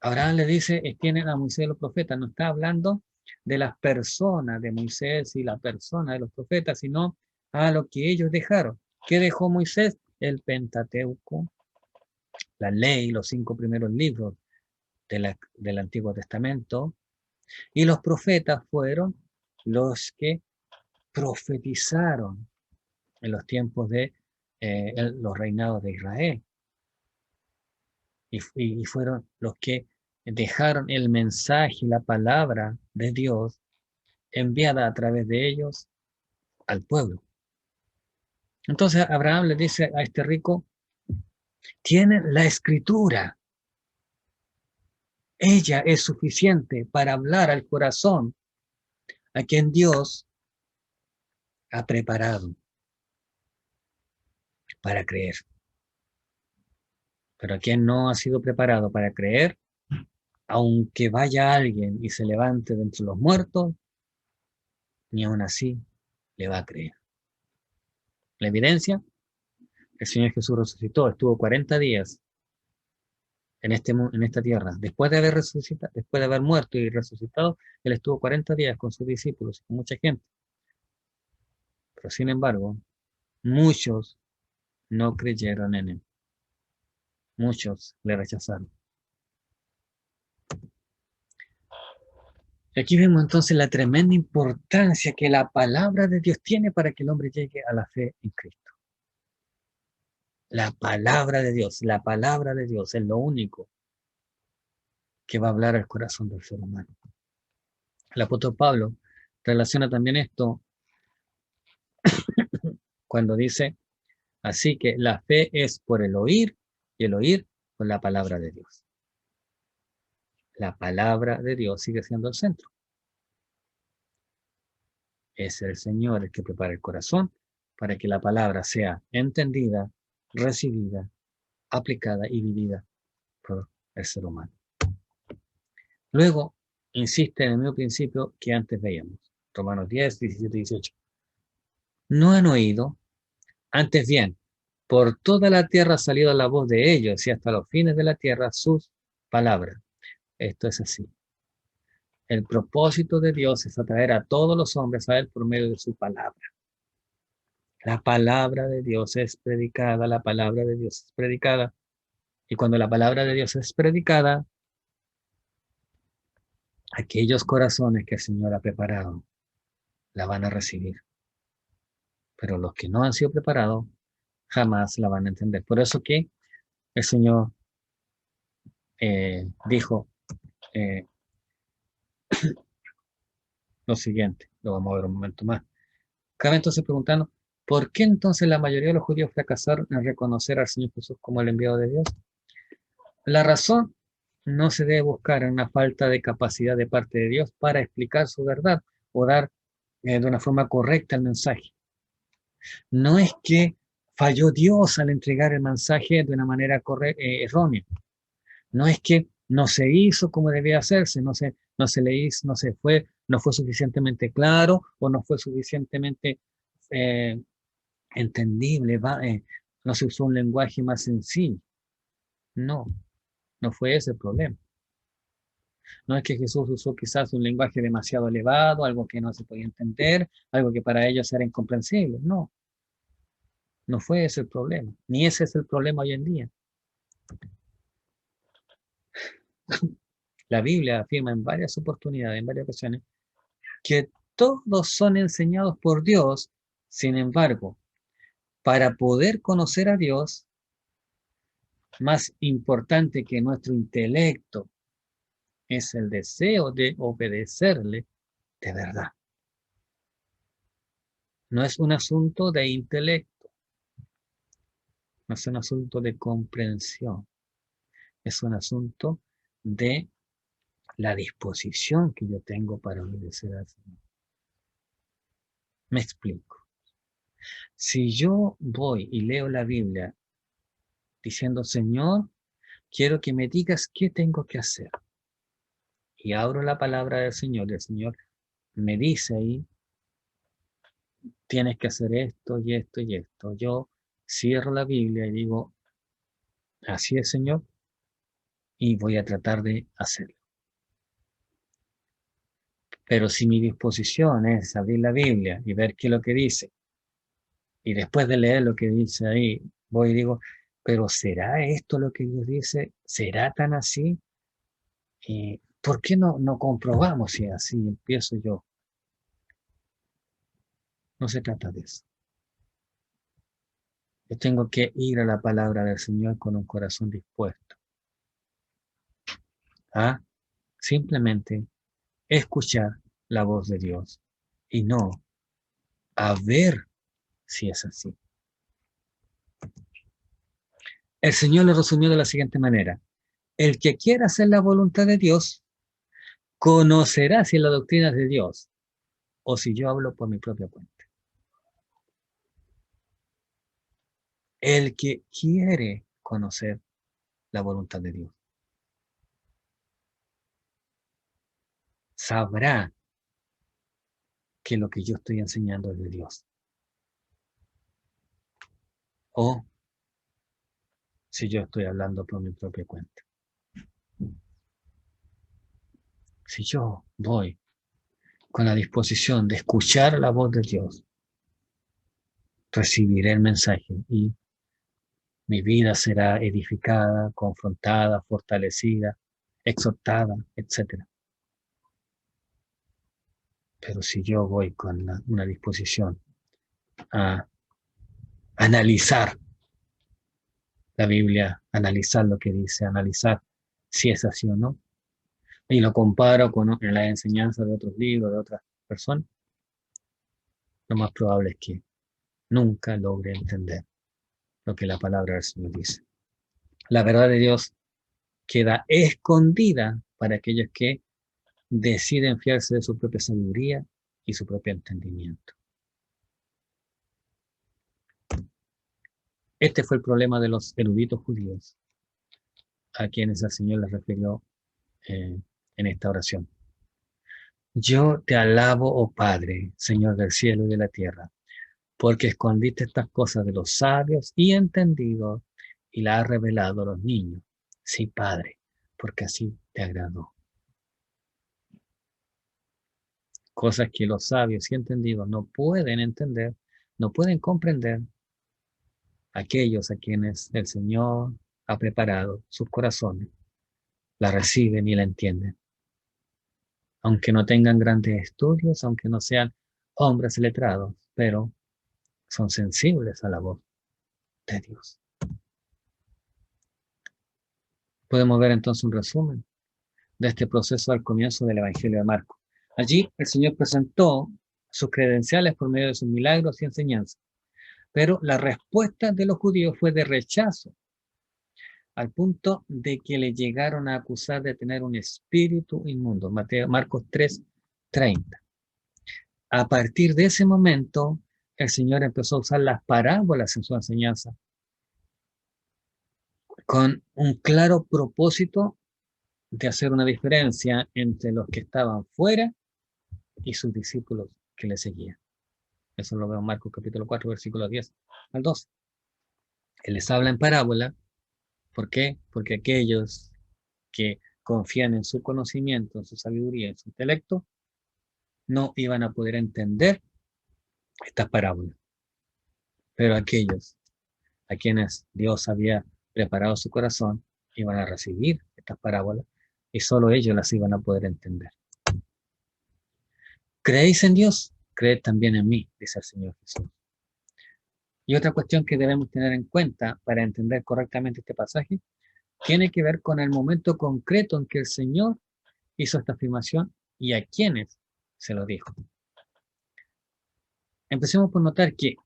Abraham le dice, tienen a Moisés y los profetas, no está hablando de las personas de Moisés y la persona de los profetas, sino a lo que ellos dejaron. ¿Qué dejó Moisés? El Pentateuco, la ley, los 5 primeros libros del Antiguo Testamento, y los profetas fueron los que profetizaron en los tiempos de los reinados de Israel. Y fueron los que dejaron el mensaje, la palabra de Dios enviada a través de ellos al pueblo. Entonces Abraham le dice a este rico, tienen la escritura. Ella es suficiente para hablar al corazón a quien Dios ha preparado para creer. Pero a quien no ha sido preparado para creer, aunque vaya alguien y se levante de entre los muertos, ni aun así le va a creer. La evidencia, el Señor Jesús resucitó, estuvo 40 días en esta tierra. Después de haber resucitado, después de haber muerto y resucitado, Él estuvo 40 días con sus discípulos, con mucha gente. Pero sin embargo, muchos no creyeron en Él. Muchos le rechazaron. Aquí vemos entonces la tremenda importancia que la palabra de Dios tiene para que el hombre llegue a la fe en Cristo. La palabra de Dios es lo único que va a hablar al corazón del ser humano. El apóstol Pablo relaciona también esto cuando dice, así que la fe es por el oír y el oír por la palabra de Dios. La palabra de Dios sigue siendo el centro. Es el Señor el que prepara el corazón para que la palabra sea entendida, recibida, aplicada y vivida por el ser humano. Luego, insiste en el mismo principio que antes veíamos. Romanos 10, 17 y 18. No han oído, antes bien, por toda la tierra ha salido la voz de ellos y hasta los fines de la tierra sus palabras. Esto es así. El propósito de Dios es atraer a todos los hombres a Él por medio de su palabra. La palabra de Dios es predicada, la palabra de Dios es predicada. Y cuando la palabra de Dios es predicada, aquellos corazones que el Señor ha preparado la van a recibir. Pero los que no han sido preparados jamás la van a entender. Por eso que el Señor dijo lo siguiente, lo vamos a ver un momento más. Cabe entonces preguntarnos, ¿por qué entonces la mayoría de los judíos fracasaron en reconocer al Señor Jesús como el enviado de Dios? La razón no se debe buscar en una falta de capacidad de parte de Dios para explicar su verdad o dar de una forma correcta el mensaje. No es que falló Dios al entregar el mensaje de una manera errónea. No es que no se hizo como debía hacerse, no se le hizo, no fue suficientemente claro o no fue suficientemente entendible, no se usó un lenguaje más sencillo. No, no fue ese el problema. No es que Jesús usó quizás un lenguaje demasiado elevado, algo que no se podía entender, algo que para ellos era incomprensible. No, no fue ese el problema, ni ese es el problema hoy en día. La Biblia afirma en varias oportunidades, en varias ocasiones, que todos son enseñados por Dios. Sin embargo, para poder conocer a Dios, más importante que nuestro intelecto es el deseo de obedecerle de verdad. No es un asunto de intelecto, no es un asunto de comprensión, es un asunto de la disposición que yo tengo para obedecer al Señor. Me explico. Si yo voy y leo la Biblia diciendo, Señor, quiero que me digas qué tengo que hacer, y abro la palabra del Señor, y el Señor me dice ahí, tienes que hacer esto y esto y esto. Yo cierro la Biblia y digo, así es, Señor, y voy a tratar de hacerlo. Pero si mi disposición es abrir la Biblia y ver qué es lo que dice, y después de leer lo que dice ahí, voy y digo, pero ¿será esto lo que Dios dice? ¿Será tan así? ¿Por qué no comprobamos si así empiezo yo? No se trata de eso. Yo tengo que ir a la palabra del Señor con un corazón dispuesto a simplemente escuchar la voz de Dios y no a ver si es así. El Señor lo resumió de la siguiente manera. El que quiera hacer la voluntad de Dios conocerá si la doctrina es de Dios o si yo hablo por mi propia cuenta. El que quiere conocer la voluntad de Dios sabrá que lo que yo estoy enseñando es de Dios. O si yo estoy hablando por mi propia cuenta. Si yo voy con la disposición de escuchar la voz de Dios, recibiré el mensaje y mi vida será edificada, confrontada, fortalecida, exhortada, etc. Pero si yo voy con una disposición a analizar la Biblia, analizar lo que dice, analizar si es así o no, y lo comparo con la enseñanza de otros libros, de otras personas, lo más probable es que nunca logre entender lo que la palabra del Señor dice. La verdad de Dios queda escondida para aquellos que deciden fiarse de su propia sabiduría y su propio entendimiento. Este fue el problema de los eruditos judíos, a quienes el Señor les refirió en esta oración. Yo te alabo, oh Padre, Señor del cielo y de la tierra, porque escondiste estas cosas de los sabios y entendidos y las has revelado a los niños. Sí, Padre, porque así te agradó. Cosas que los sabios y entendidos no pueden entender, no pueden comprender, aquellos a quienes el Señor ha preparado sus corazones, la reciben y la entienden. Aunque no tengan grandes estudios, aunque no sean hombres letrados, pero son sensibles a la voz de Dios. Podemos ver entonces un resumen de este proceso al comienzo del Evangelio de Marcos. Allí el Señor presentó sus credenciales por medio de sus milagros y enseñanzas, pero la respuesta de los judíos fue de rechazo, al punto de que le llegaron a acusar de tener un espíritu inmundo. Marcos 3:30. A partir de ese momento, el Señor empezó a usar las parábolas en su enseñanza, con un claro propósito de hacer una diferencia entre los que estaban fuera y sus discípulos que le seguían. Eso lo veo en Marcos capítulo 4, versículos 10 al 12. Él les habla en parábola. ¿Por qué? Porque aquellos que confían en su conocimiento, en su sabiduría, en su intelecto, no iban a poder entender estas parábolas. Pero aquellos a quienes Dios había preparado su corazón iban a recibir estas parábolas y solo ellos las iban a poder entender. ¿Creéis en Dios? Creed también en mí, dice el Señor Jesús. Y otra cuestión que debemos tener en cuenta para entender correctamente este pasaje tiene que ver con el momento concreto en que el Señor hizo esta afirmación y a quienes se lo dijo. Empecemos por notar que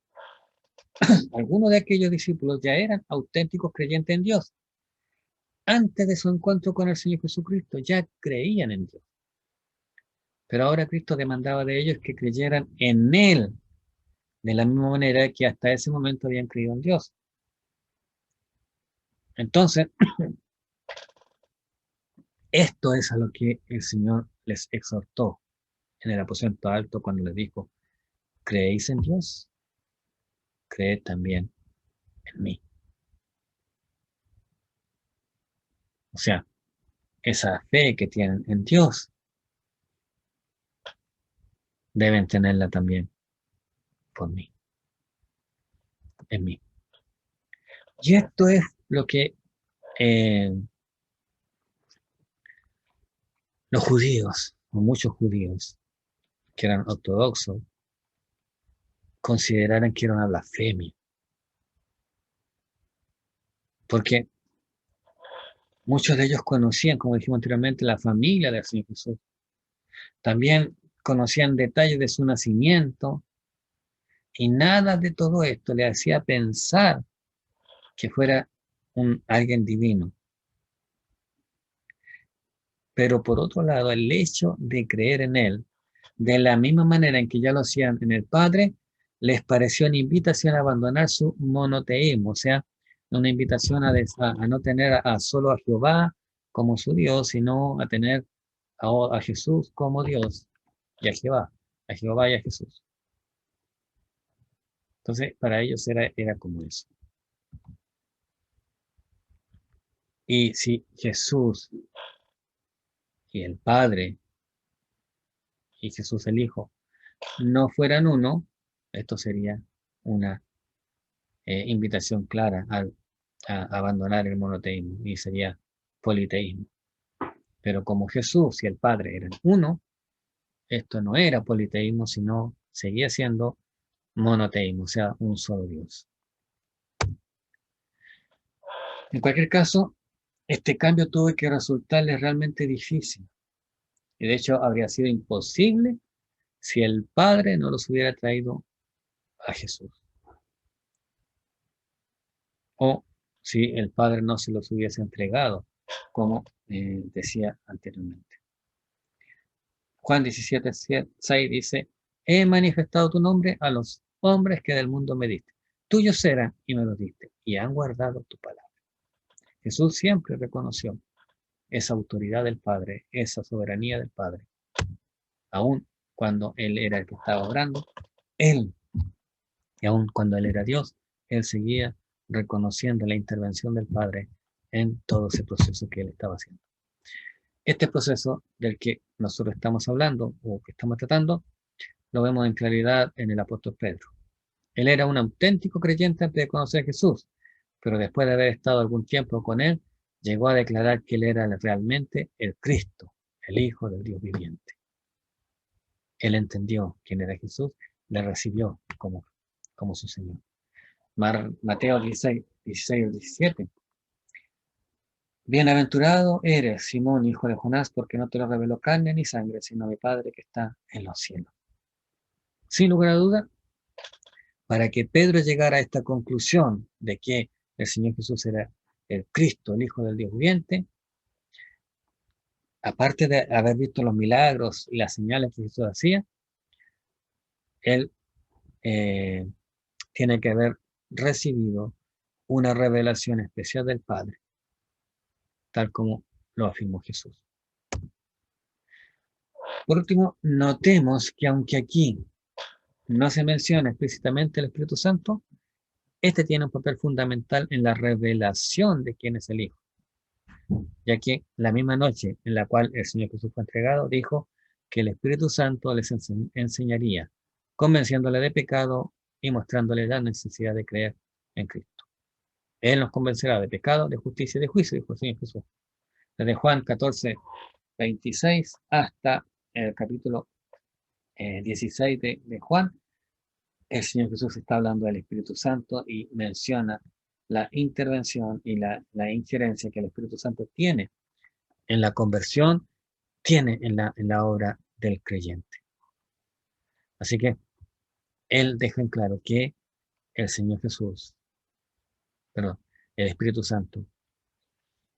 algunos de aquellos discípulos ya eran auténticos creyentes en Dios. Antes de su encuentro con el Señor Jesucristo ya creían en Dios. Pero ahora Cristo demandaba de ellos que creyeran en Él de la misma manera que hasta ese momento habían creído en Dios. Entonces, esto es a lo que el Señor les exhortó en el aposento alto cuando les dijo, ¿creéis en Dios? Creed también en mí. O sea, esa fe que tienen en Dios, deben tenerla también por mí, en mí. Y esto es lo que eh, los judíos, o muchos judíos, que eran ortodoxos, consideraran que era una blasfemia. Porque muchos de ellos conocían, como dijimos anteriormente, la familia del Señor Jesús. También conocían detalles de su nacimiento y nada de todo esto le hacía pensar que fuera alguien divino. Pero por otro lado, el hecho de creer en Él, de la misma manera en que ya lo hacían en el Padre, les pareció una invitación a abandonar su monoteísmo, o sea, una invitación a no tener solo a Jehová como su Dios, sino a tener a Jesús como Dios y a Jehová y a Jesús. Entonces, para ellos era como eso. Y si Jesús y el Padre y Jesús el Hijo no fueran uno, esto sería una invitación clara a abandonar el monoteísmo y sería politeísmo. Pero como Jesús y el Padre eran uno, esto no era politeísmo, sino seguía siendo monoteísmo, o sea, un solo Dios. En cualquier caso, este cambio tuvo que resultarles realmente difícil. Y de hecho, habría sido imposible si el Padre no los hubiera traído a Jesús. O si el Padre no se los hubiese entregado, como decía anteriormente. Juan 17:6 dice, he manifestado tu nombre a los hombres que del mundo me diste. Tuyos eran y me los diste, y han guardado tu palabra. Jesús siempre reconoció esa autoridad del Padre, esa soberanía del Padre. Aun cuando Él era el que estaba obrando, Él, y aun cuando Él era Dios, Él seguía reconociendo la intervención del Padre en todo ese proceso que Él estaba haciendo. Este proceso del que nosotros estamos hablando o que estamos tratando, lo vemos en claridad en el apóstol Pedro. Él era un auténtico creyente antes de conocer a Jesús, pero después de haber estado algún tiempo con él, llegó a declarar que él era realmente el Cristo, el Hijo del Dios viviente. Él entendió quién era Jesús, le recibió como su Señor. Mateo 16, 17. Bienaventurado eres, Simón, hijo de Jonás, porque no te lo reveló carne ni sangre, sino mi Padre que está en los cielos. Sin lugar a duda, para que Pedro llegara a esta conclusión de que el Señor Jesús era el Cristo, el Hijo del Dios viviente, aparte de haber visto los milagros y las señales que Jesús hacía, él eh, tiene que haber recibido una revelación especial del Padre, tal como lo afirmó Jesús. Por último, notemos que aunque aquí no se menciona explícitamente el Espíritu Santo, este tiene un papel fundamental en la revelación de quién es el Hijo, ya que la misma noche en la cual el Señor Jesús fue entregado, dijo que el Espíritu Santo les enseñaría, convenciéndole de pecado y mostrándole la necesidad de creer en Cristo. Él nos convencerá de pecado, de justicia y de juicio, dijo el Señor Jesús. Desde Juan 14:26 hasta el capítulo 16 de Juan, el Señor Jesús está hablando del Espíritu Santo y menciona la intervención y la injerencia que el Espíritu Santo tiene en la conversión, tiene en la obra del creyente. Así que Él deja en claro que el Señor Jesús, perdón, el Espíritu Santo,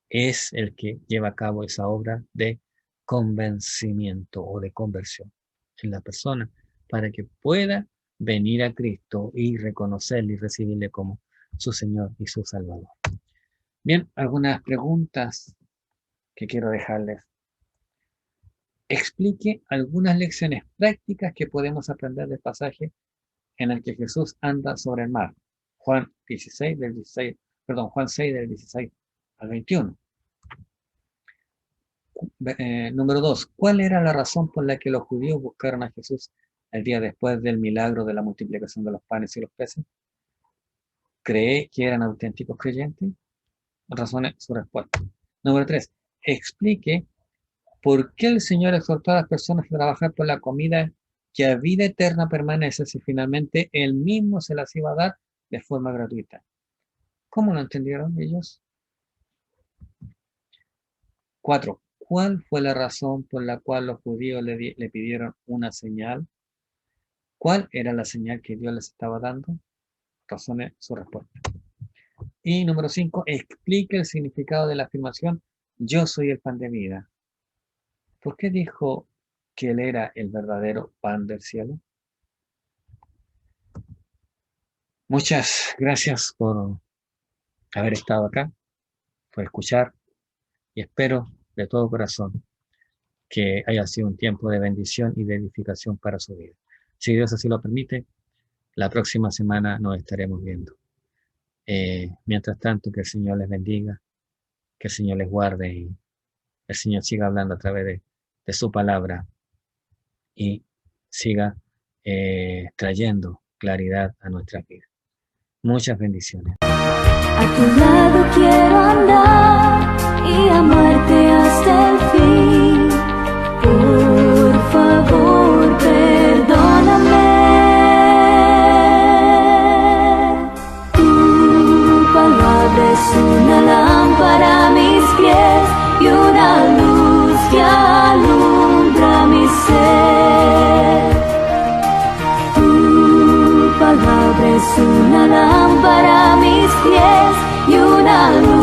es el que lleva a cabo esa obra de convencimiento o de conversión en la persona para que pueda venir a Cristo y reconocerle y recibirle como su Señor y su Salvador. Bien, algunas preguntas que quiero dejarles. Explique algunas lecciones prácticas que podemos aprender del pasaje en el que Jesús anda sobre el mar. Juan 6 del 16 al 21. Número 2. ¿Cuál era la razón por la que los judíos buscaron a Jesús el día después del milagro de la multiplicación de los panes y los peces? ¿Cree que eran auténticos creyentes? Razone su respuesta. Número 3. Explique por qué el Señor exhortó a las personas a trabajar por la comida que a vida eterna permanece si finalmente Él mismo se las iba a dar de forma gratuita. ¿Cómo lo entendieron ellos? 4. ¿Cuál fue la razón por la cual los judíos le pidieron una señal? ¿Cuál era la señal que Dios les estaba dando? Razone su respuesta. Y número 5, explique el significado de la afirmación yo soy el pan de vida. ¿Por qué dijo que Él era el verdadero pan del cielo? Muchas gracias por haber estado acá, por escuchar, y espero de todo corazón que haya sido un tiempo de bendición y de edificación para su vida. Si Dios así lo permite, la próxima semana nos estaremos viendo. Mientras tanto, que el Señor les bendiga, que el Señor les guarde y el Señor siga hablando a través de su palabra y siga trayendo claridad a nuestras vidas. Muchas bendiciones. A tu lado quiero andar y amarte hasta el fin. Por favor, perdóname. Tu palabra es una lámpara a mis pies y una luz que alumbra mi ser. Tu palabra es una lámpara a mis pies y una luz